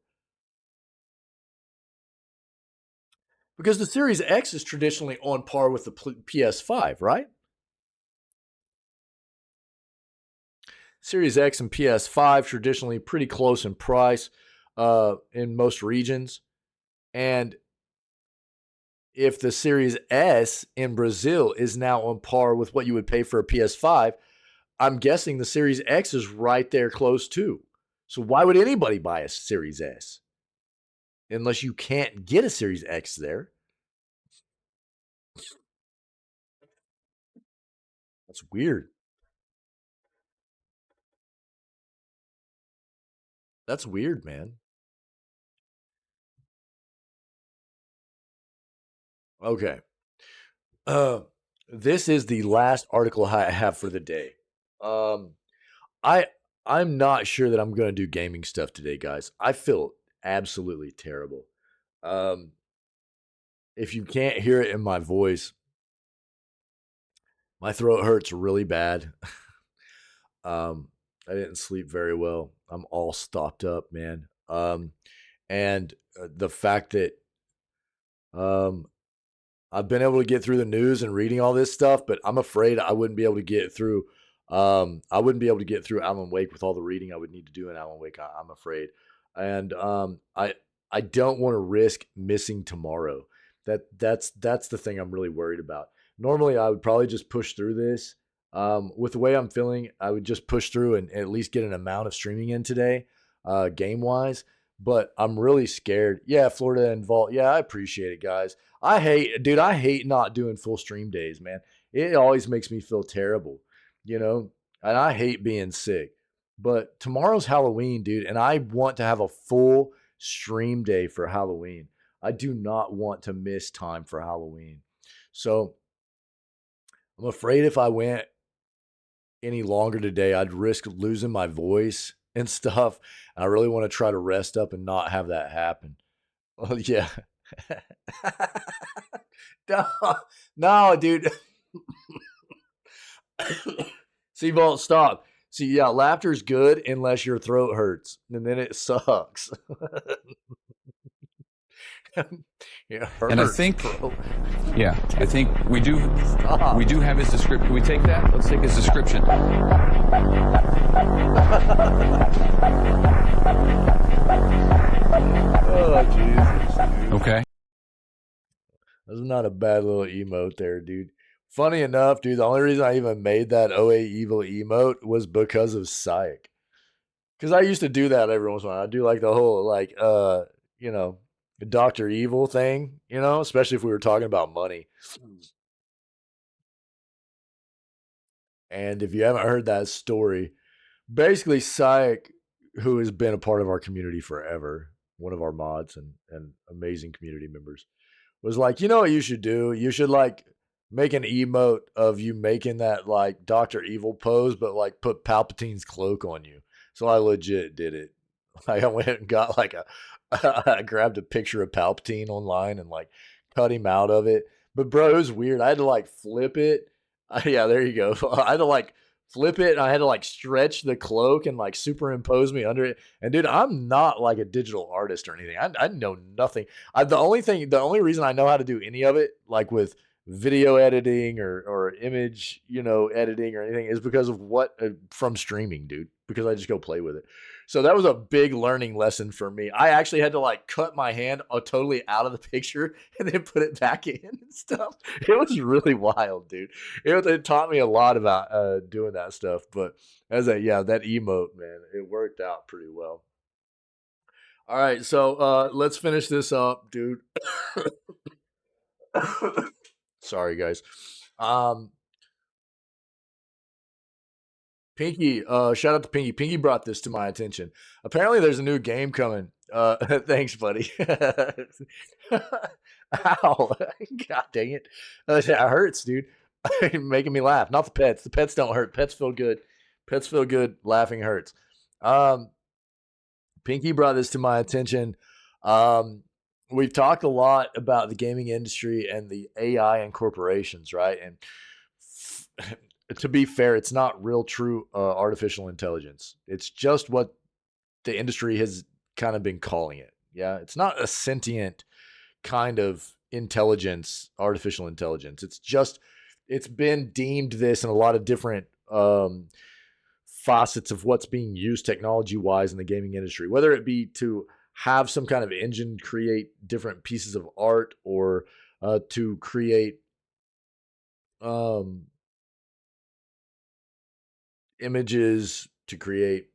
Because the Series X is traditionally on par with the PS5, right? Series X and PS5 traditionally pretty close in price in most regions. And if the Series S in Brazil is now on par with what you would pay for a PS5, I'm guessing the Series X is right there close too. So why would anybody buy a Series S? Unless you can't get a Series X there. That's weird. That's weird, man. Okay. This is the last article I have for the day. Um, I I'm not sure that I'm gonna do gaming stuff today, guys. I feel absolutely terrible. Um, if you can't hear it in my voice, my throat hurts really bad. I didn't sleep very well. I'm all stopped up, man. And the fact that um I've been able to get through the news and reading all this stuff, but I'm afraid I wouldn't be able to get through. I wouldn't be able to get through Alan Wake with all the reading I would need to do in Alan Wake. I'm afraid, and I don't want to risk missing tomorrow. That's the thing I'm really worried about. Normally, I would probably just push through this. With the way I'm feeling, I would just push through and at least get an amount of streaming in today, game wise. But I'm really scared. Yeah, Florida and Vault. Yeah, I appreciate it, guys. I hate not doing full stream days, man. It always makes me feel terrible, you know, and I hate being sick. But tomorrow's Halloween, dude, and I want to have a full stream day for Halloween. I do not want to miss time for Halloween. So I'm afraid if I went any longer today, I'd risk losing my voice and stuff. I really want to try to rest up and not have that happen. Well, yeah. no, no, dude. See, Vault, stop. See, yeah, laughter's good unless your throat hurts, and then it sucks. It And I hurts, think, bro. yeah, I think we do Stop. have his description. Can we take that? Let's take his description. Oh, Jesus, dude. Okay. That's not a bad little emote there, dude. Funny enough, dude, the only reason I even made that OA Evil emote was because of Psych. Because I used to do that every once in a while. I do like the whole, like, you know, Dr. Evil thing, you know, especially if we were talking about money. And if you haven't heard that story, basically Psych, who has been a part of our community forever, one of our mods and amazing community members, was like, you know what you should do? You should like make an emote of you making that like Dr. Evil pose, but like put Palpatine's cloak on you. So I legit did it. Like I went and got like I grabbed a picture of Palpatine online and like cut him out of it, But bro, it was weird. I had to like flip it. Yeah, there you go. I had to like flip it and I had to like stretch the cloak and like superimpose me under it. And dude, I'm not like a digital artist or anything. I know nothing. The only reason I know how to do any of it, like with video editing or image, editing or anything, is because of what from streaming, dude. Because I just go play with it. So that was a big learning lesson for me. I actually had to like cut my hand totally out of the picture and then put it back in and stuff. It was really wild, dude. It taught me a lot about doing that stuff. But that emote, man, it worked out pretty well. All right, so let's finish this up, dude. Sorry, guys. Pinky, shout out to Pinky. Pinky brought this to my attention. Apparently, there's a new game coming. Thanks, buddy. Ow! God dang it! That hurts, dude. Making me laugh. Not the pets. The pets don't hurt. Pets feel good. Pets feel good. Laughing hurts. Pinky brought this to my attention. We've talked a lot about the gaming industry and the AI and corporations, right? And to be fair, it's not real true artificial intelligence. It's just what the industry has kind of been calling it. Yeah, it's not a sentient kind of intelligence, artificial intelligence. It's been deemed this in a lot of different facets of what's being used technology-wise in the gaming industry, whether it be to have some kind of engine create different pieces of art or to create images, to create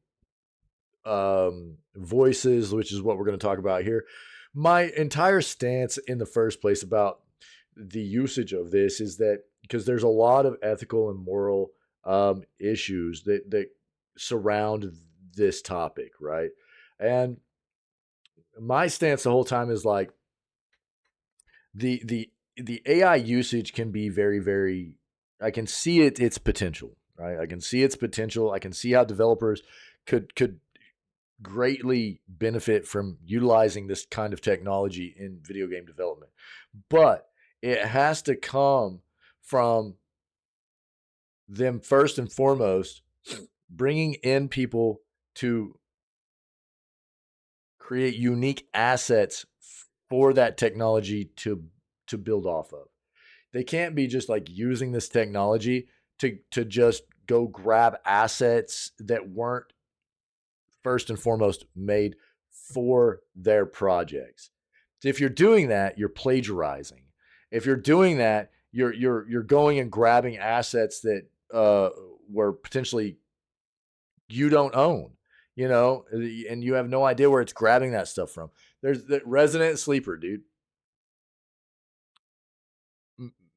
voices, which is what we're going to talk about here. My entire stance in the first place about the usage of this is that because there's a lot of ethical and moral issues that surround this topic, right? And my stance the whole time is like the AI usage can be very, very. I can see its potential, right? I can see its potential. I can see how developers could greatly benefit from utilizing this kind of technology in video game development, but it has to come from them first and foremost bringing in people to create unique assets for that technology to build off of. They can't be just like using this technology to just go grab assets that weren't first and foremost made for their projects. If you're doing that, you're plagiarizing. If you're doing that, you're going and grabbing assets that were potentially you don't own, and you have no idea where it's grabbing that stuff from. There's the Resident Sleeper, dude.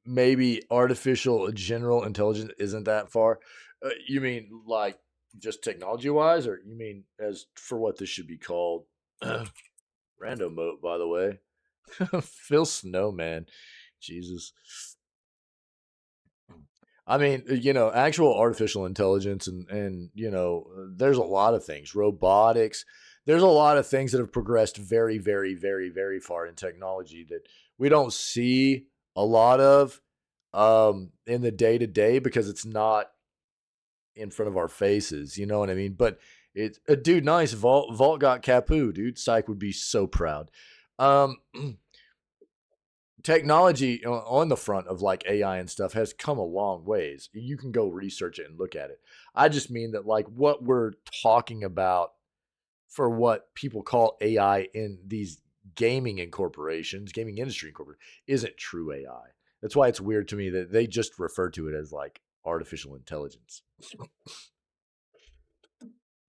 Maybe artificial general intelligence isn't that far. You mean like just technology wise, or you mean as for what this should be called? Random moat, by the way. Phil Snowman. Jesus. I mean, actual artificial intelligence and there's a lot of things, robotics. There's a lot of things that have progressed very, very, very, very far in technology that we don't see a lot of in the day to day because it's not in front of our faces. You know what I mean? But it's dude, nice. Vault got Capu, dude. Psych would be so proud. Technology on the front of like AI and stuff has come a long ways. You can go research it and look at it. I just mean that like what we're talking about for what people call AI in these gaming incorporations, gaming industry incorporations, isn't true AI. That's why it's weird to me that they just refer to it as like artificial intelligence.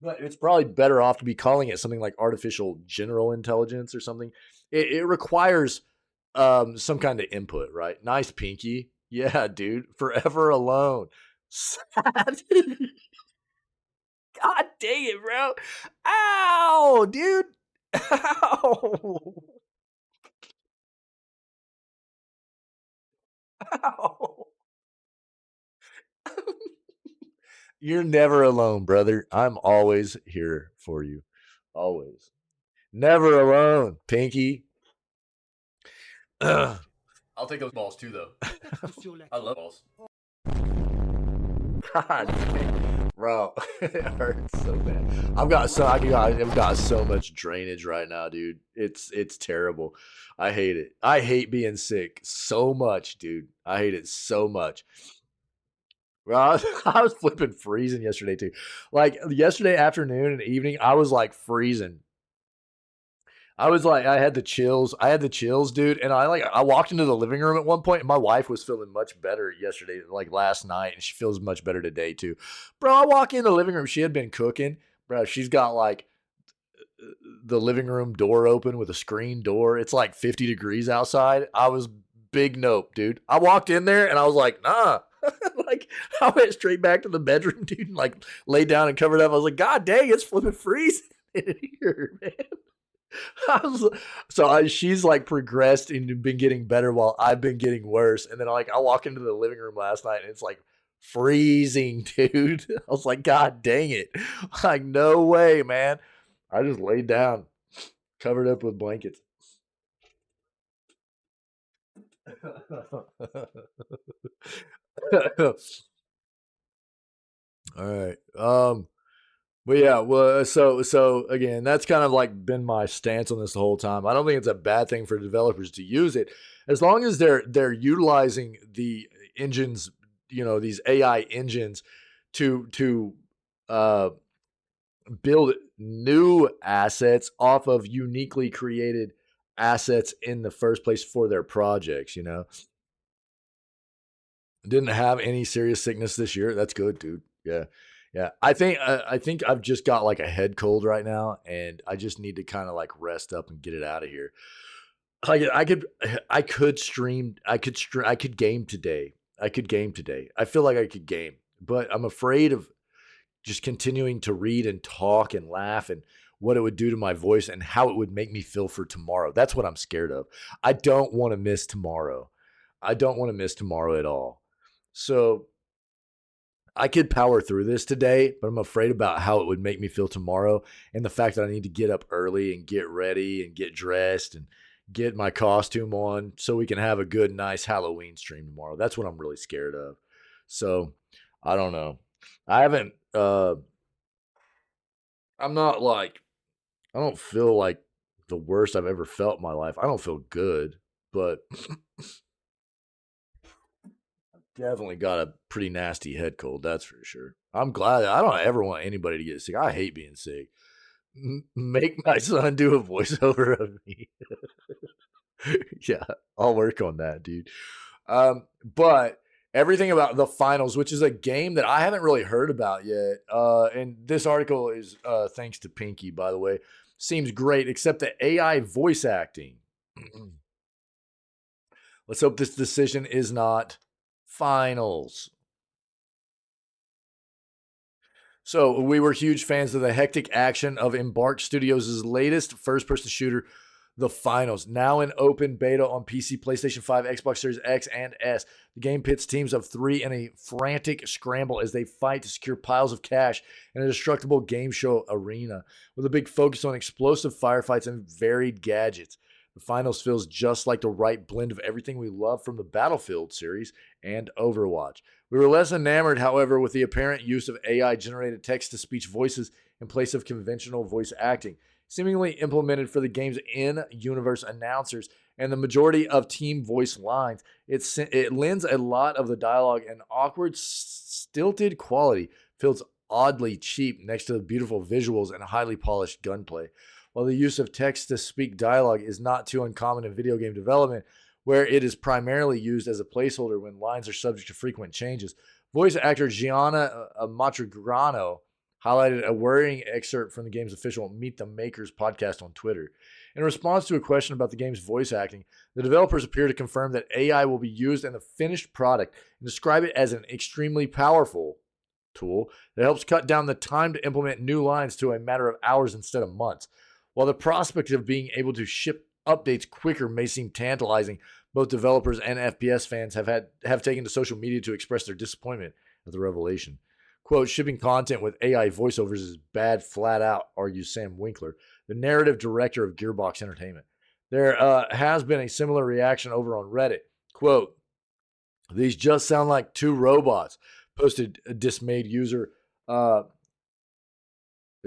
But it's probably better off to be calling it something like artificial general intelligence or something. It requires some kind of input, right? Nice, Pinky. Yeah, dude. Forever alone. Sad. God dang it, bro. Ow, dude. Ow. Ow. You're never alone, brother. I'm always here for you. Always. Never alone, Pinky. I'll take those balls too, though. I love balls. God dang. Bro, it hurts so bad. I've got so much drainage right now, dude. It's terrible. I hate it. I hate being sick so much, dude. I hate it so much. Bro, I was flipping freezing yesterday too. Like yesterday afternoon and evening, I was like freezing. I was like, I had the chills. I had the chills, dude. And I walked into the living room at one point, and my wife was feeling much better yesterday, like last night, and she feels much better today too. Bro, I walk in the living room. She had been cooking. Bro, she's got like the living room door open with a screen door. It's like 50 degrees outside. I was big nope, dude. I walked in there and I was like, nah. Like I went straight back to the bedroom, dude, and like laid down and covered up. I was like, God dang, it's flipping freezing in here, man. She's like progressed and been getting better while I've been getting worse. And then I walk into the living room last night and it's like freezing, dude. I was like, God dang it. Like, no way, man. I just laid down, covered up with blankets. All right. But yeah, well, so again, that's kind of like been my stance on this the whole time. I don't think it's a bad thing for developers to use it, as long as they're utilizing the engines, these AI engines to build new assets off of uniquely created assets in the first place for their projects. Didn't have any serious sickness this year. That's good, dude. Yeah. Yeah, I think I've just got like a head cold right now, and I just need to kind of like rest up and get it out of here. Like I could stream, I could game today. I could game today. I feel like I could game, but I'm afraid of just continuing to read and talk and laugh and what it would do to my voice and how it would make me feel for tomorrow. That's what I'm scared of. I don't want to miss tomorrow. I don't want to miss tomorrow at all. So I could power through this today, but I'm afraid about how it would make me feel tomorrow, and the fact that I need to get up early and get ready and get dressed and get my costume on so we can have a good, nice Halloween stream tomorrow. That's what I'm really scared of. So I don't know. I haven't, I'm not like, I don't feel like the worst I've ever felt in my life. I don't feel good, but definitely got a pretty nasty head cold, that's for sure. I'm glad. I don't ever want anybody to get sick. I hate being sick. Make my son do a voiceover of me. Yeah, I'll work on that, dude. But everything about the finals, which is a game that I haven't really heard about yet. And this article is thanks to Pinky, by the way. Seems great, except the AI voice acting. Let's hope this decision is not finals. So we were huge fans of the hectic action of Embark Studios' latest first-person shooter, The Finals, now in open beta on PC, PlayStation 5, Xbox Series X, and S. The game pits teams of 3 in a frantic scramble as they fight to secure piles of cash in a destructible game show arena, with a big focus on explosive firefights and varied gadgets. The Finals feels just like the right blend of everything we love from the Battlefield series and Overwatch. We were less enamored, however, with the apparent use of AI-generated text-to-speech voices in place of conventional voice acting, seemingly implemented for the game's in-universe announcers and the majority of team voice lines. It lends a lot of the dialogue an awkward, stilted quality, feels oddly cheap next to the beautiful visuals and highly polished gunplay. While the use of text-to-speak dialogue is not too uncommon in video game development, where it is primarily used as a placeholder when lines are subject to frequent changes, voice actor Gianna Matrigrano highlighted a worrying excerpt from the game's official Meet the Makers podcast on Twitter. In response to a question about the game's voice acting, the developers appear to confirm that AI will be used in the finished product and describe it as an extremely powerful tool that helps cut down the time to implement new lines to a matter of hours instead of months. While the prospect of being able to ship updates quicker may seem tantalizing, both developers and FPS fans have taken to social media to express their disappointment at the revelation. Quote, shipping content with AI voiceovers is bad flat out, argues Sam Winkler, the narrative director of Gearbox Entertainment. There has been a similar reaction over on Reddit. Quote, these just sound like two robots, posted a dismayed user. Is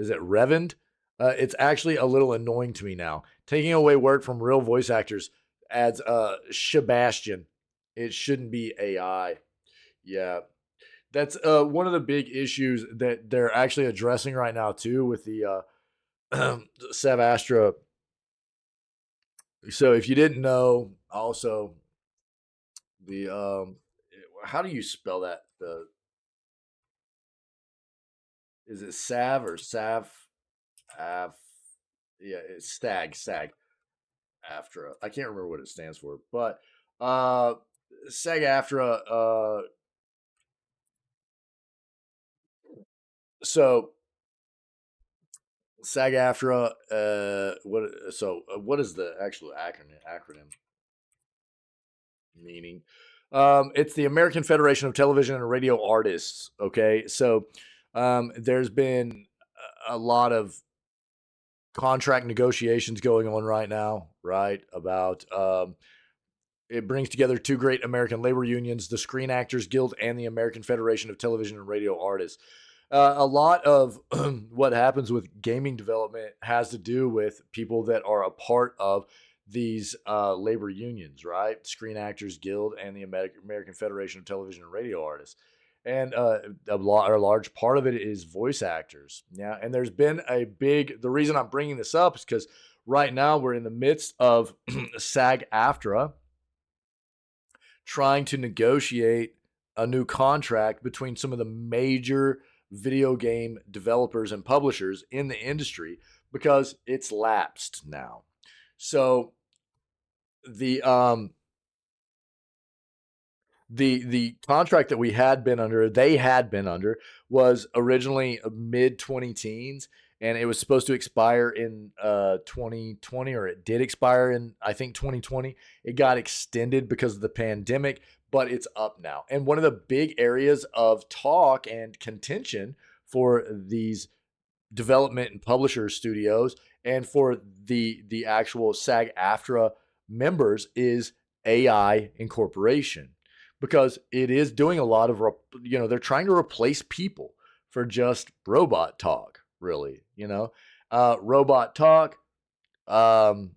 it Revend? It's actually a little annoying to me now. Taking away work from real voice actors adds Sebastian. It shouldn't be AI. Yeah. That's one of the big issues that they're actually addressing right now, too, with the Sev Astra. So if you didn't know, also, the how do you spell that? The Is it Sav or Sav? Av, yeah, it's SAG AFTRA. I can't remember what it stands for, but SAG AFTRA. So SAG AFTRA. What? So what is the actual acronym meaning? It's the American Federation of Television and Radio Artists. Okay, so there's been a lot of contract negotiations going on right now, right? About it brings together two great American labor unions, the Screen Actors Guild and the American Federation of Television and Radio Artists. A lot of what happens with gaming development has to do with people that are a part of these labor unions, right? Screen Actors Guild and the American Federation of Television and Radio Artists. And a large part of it is voice actors. Yeah. And there's been the reason I'm bringing this up is because right now we're in the midst of SAG AFTRA trying to negotiate a new contract between some of the major video game developers and publishers in the industry because it's lapsed now. So the contract that they had been under was originally mid 20 teens, and it was supposed to expire in 2020, or it did expire in, I think, 2020. It got extended because of the pandemic, but it's up now. And one of the big areas of talk and contention for these development and publisher studios and for the actual SAG AFTRA members is AI incorporation, because it is doing a lot of they're trying to replace people for just robot talk, really. Robot talk, not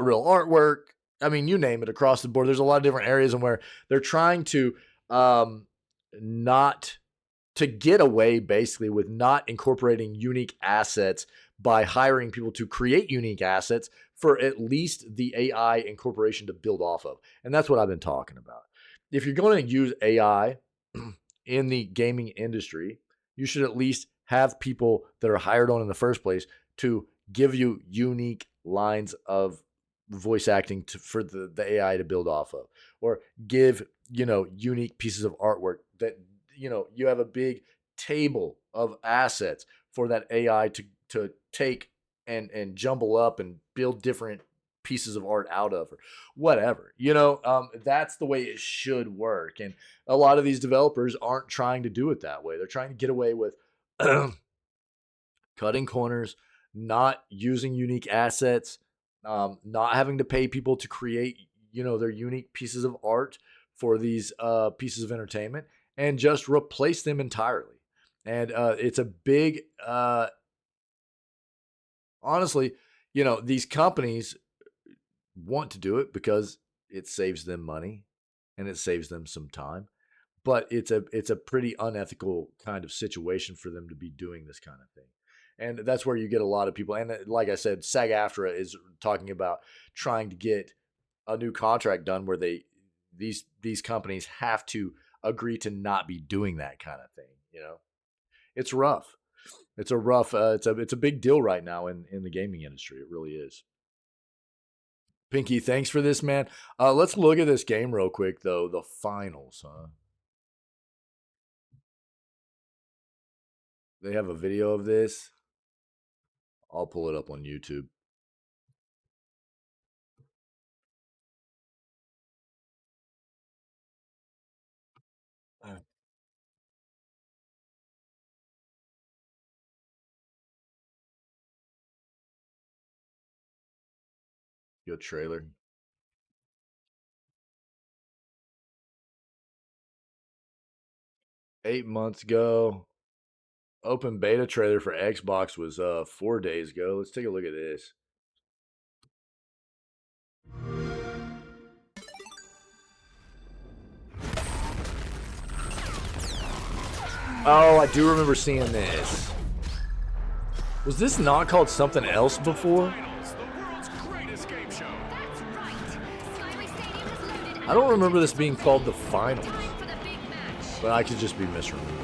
real artwork. I mean, you name it, across the board. There's a lot of different areas in where they're trying to not to get away basically with not incorporating unique assets by hiring people to create unique assets for at least the AI incorporation to build off of. And that's what I've been talking about. If you're going to use AI in the gaming industry, you should at least have people that are hired on in the first place to give you unique lines of voice acting for the AI to build off of, or give, unique pieces of artwork that, you have a big table of assets for that AI to take and jumble up and build different pieces of art out of, or whatever. That's the way it should work. And a lot of these developers aren't trying to do it that way. They're trying to get away with cutting corners, not using unique assets, not having to pay people to create, their unique pieces of art for these pieces of entertainment, and just replace them entirely. And it's a big, honestly, these companies want to do it because it saves them money and it saves them some time. But it's a pretty unethical kind of situation for them to be doing this kind of thing. And that's where you get a lot of people. And like I said, SAG AFTRA is talking about trying to get a new contract done where these companies have to agree to not be doing that kind of thing. It's rough. It's a big deal right now in the gaming industry. It really is. Pinky, thanks for this, man. Let's look at this game real quick, though. The finals, huh? They have a video of this. I'll pull it up on YouTube. Good trailer. Eight months ago. Open beta trailer for Xbox was 4 days ago. Let's take a look at this. Oh, I do remember seeing this. Was this not called something else before? I don't remember this being called the finals, but I could just be misremembering.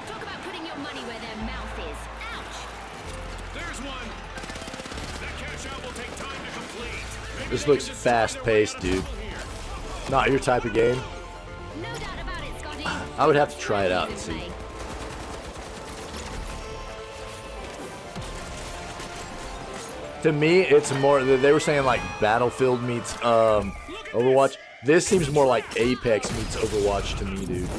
Talk about putting your money where their mouth is. Ouch! There's one. That cash out will take time to complete. This looks fast-paced, dude. Not your type of game. No doubt about it, Scotty. I would have to try it out and see. To me, it's more. They were saying like Battlefield meets Overwatch. This seems more like Apex meets Overwatch to me, dude.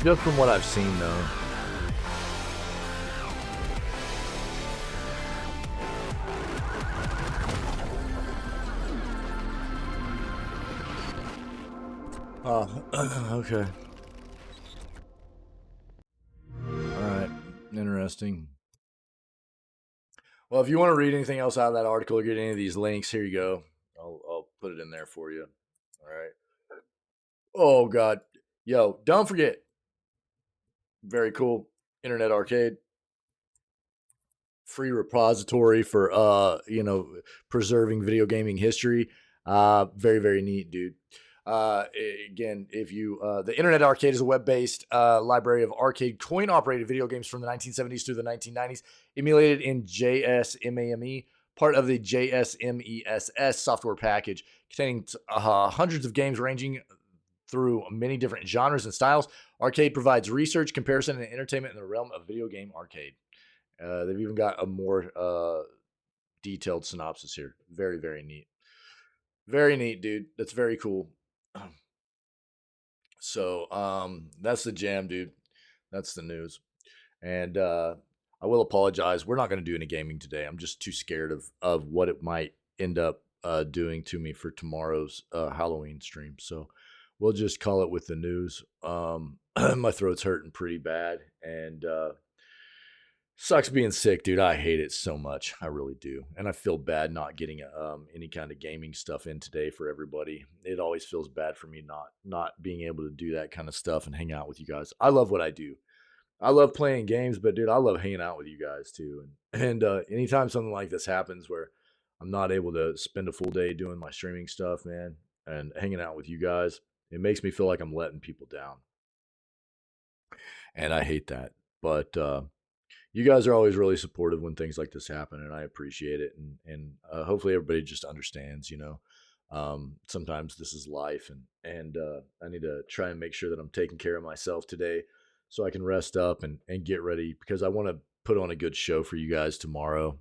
Just from what I've seen, though. Oh, okay. Alright, interesting. Well, if you want to read anything else out of that article or get any of these links, here you go. I'll put it in there for you. Alright. Oh, God. Yo, don't forget. Very cool. Internet Arcade. Free repository for, preserving video gaming history. Very, very neat, dude. Again, if you, the Internet Arcade is a web-based library of arcade coin-operated video games from the 1970s through the 1990s, emulated in JSMAME, part of the JSMESS software package, containing hundreds of games ranging through many different genres and styles. Arcade provides research, comparison, and entertainment in the realm of video game arcade. They've even got a more detailed synopsis here. Very, very neat. Very neat, dude. That's very cool. So, that's the jam, dude. That's the news. And I will apologize. We're not going to do any gaming today. I'm just too scared of what it might end up doing to me for tomorrow's Halloween stream. So we'll just call it with the news. My throat's hurting pretty bad, and sucks being sick, dude. I hate it so much. I really do. And I feel bad not getting any kind of gaming stuff in today for everybody. It always feels bad for me not being able to do that kind of stuff and hang out with you guys. I love what I do. I love playing games, but dude, I love hanging out with you guys too. And anytime something like this happens where I'm not able to spend a full day doing my streaming stuff, man, and hanging out with you guys, it makes me feel like I'm letting people down. And I hate that. But you guys are always really supportive when things like this happen, and I appreciate it. And hopefully everybody just understands, sometimes this is life, and I need to try and make sure that I'm taking care of myself today so I can rest up and get ready, because I want to put on a good show for you guys tomorrow.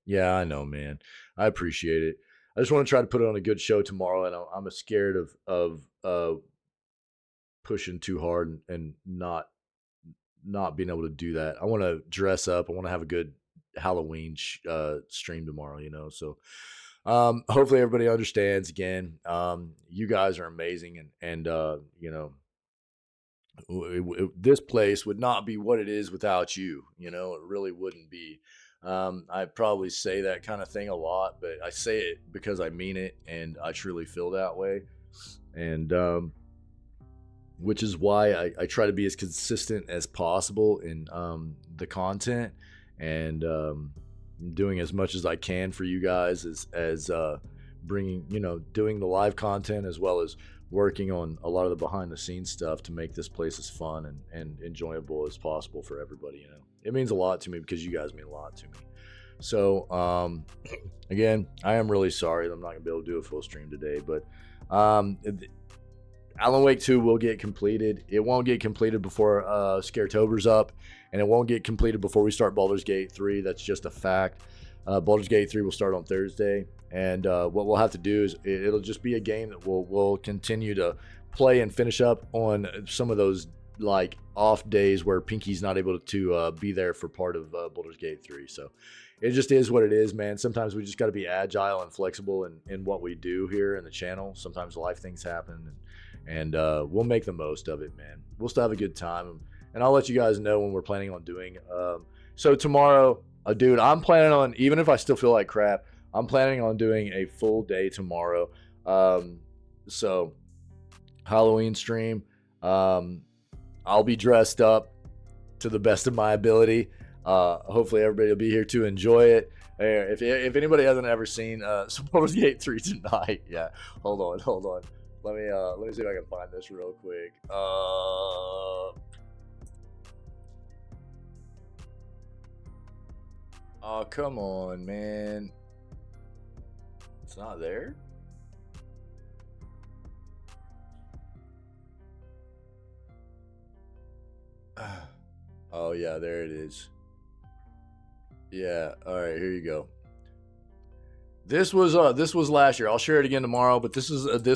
Yeah, I know, man. I appreciate it. I just want to try to put on a good show tomorrow, and I'm scared of pushing too hard and not being able to do that. I want to dress up. I want to have a good Halloween stream tomorrow, So hopefully everybody understands. Again, you guys are amazing, and this place would not be what it is without you. It really wouldn't be. I probably say that kind of thing a lot, but I say it because I mean it, and I truly feel that way. And which is why I try to be as consistent as possible in the content. And doing as much as I can for you guys as bringing, doing the live content as well as working on a lot of the behind the scenes stuff to make this place as fun and enjoyable as possible for everybody. It means a lot to me because you guys mean a lot to me. So again, I am really sorry that I'm not gonna be able to do a full stream today, but Alan Wake 2 will get completed. It won't get completed before Scaretober's up, and it won't get completed before we start Baldur's Gate 3. That's just a fact. Baldur's Gate 3 will start on Thursday, and what we'll have to do is it'll just be a game that we'll continue to play and finish up on some of those like off days where Pinky's not able to be there for part of Baldur's Gate 3. So it just is what it is, man. Sometimes we just got to be agile and flexible in what we do here in the channel. Sometimes life things happen, and we'll make the most of it, man. We'll still have a good time, and I'll let you guys know when we're planning on doing. So tomorrow, dude, I'm planning on, even if I still feel like crap, I'm planning on doing a full day tomorrow. So Halloween stream. I'll be dressed up to the best of my ability. Hopefully everybody will be here to enjoy it. If anybody hasn't ever seen Baldur's Gate 3 tonight, yeah. Hold on. Let me see if I can find this real quick. Oh, come on, man. It's not there? Oh yeah, there it is. Yeah, all right, here you go. This was last year. I'll share it again tomorrow, but this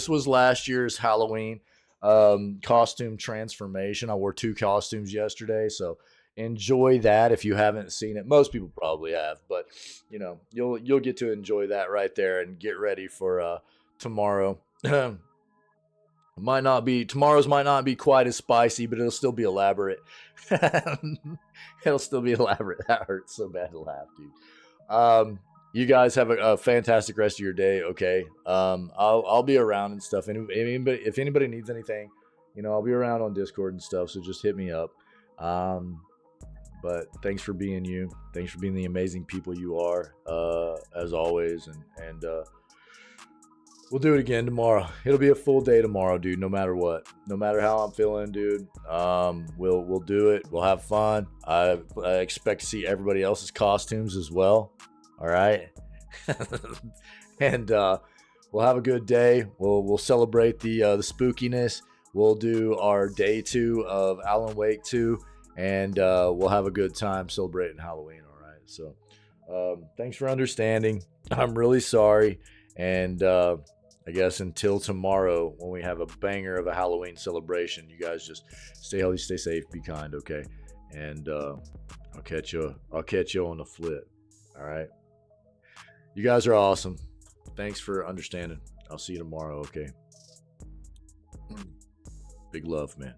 was last year's Halloween costume transformation. I wore 2 costumes yesterday, so enjoy that if you haven't seen it. Most people probably have, but you'll get to enjoy that right there and get ready for tomorrow. Tomorrow's might not be quite as spicy, but it'll still be elaborate. It'll still be elaborate. That hurts so bad to laugh, dude. You guys have a fantastic rest of your day. Okay. I'll be around and stuff. And if anybody needs anything, I'll be around on Discord and stuff. So just hit me up. But thanks for being you. Thanks for being the amazing people you are, as always. And we'll do it again tomorrow. It'll be a full day tomorrow, dude. No matter what, no matter how I'm feeling, dude. We'll do it. We'll have fun. I expect to see everybody else's costumes as well. All right, and we'll have a good day. We'll celebrate the spookiness. We'll do our day 2 of Alan Wake 2, and we'll have a good time celebrating Halloween. All right. So thanks for understanding. I'm really sorry, and I guess until tomorrow when we have a banger of a Halloween celebration, you guys just stay healthy, stay safe, be kind, okay? And I'll catch you on the flip. All right. You guys are awesome. Thanks for understanding. I'll see you tomorrow, okay? Big love, man.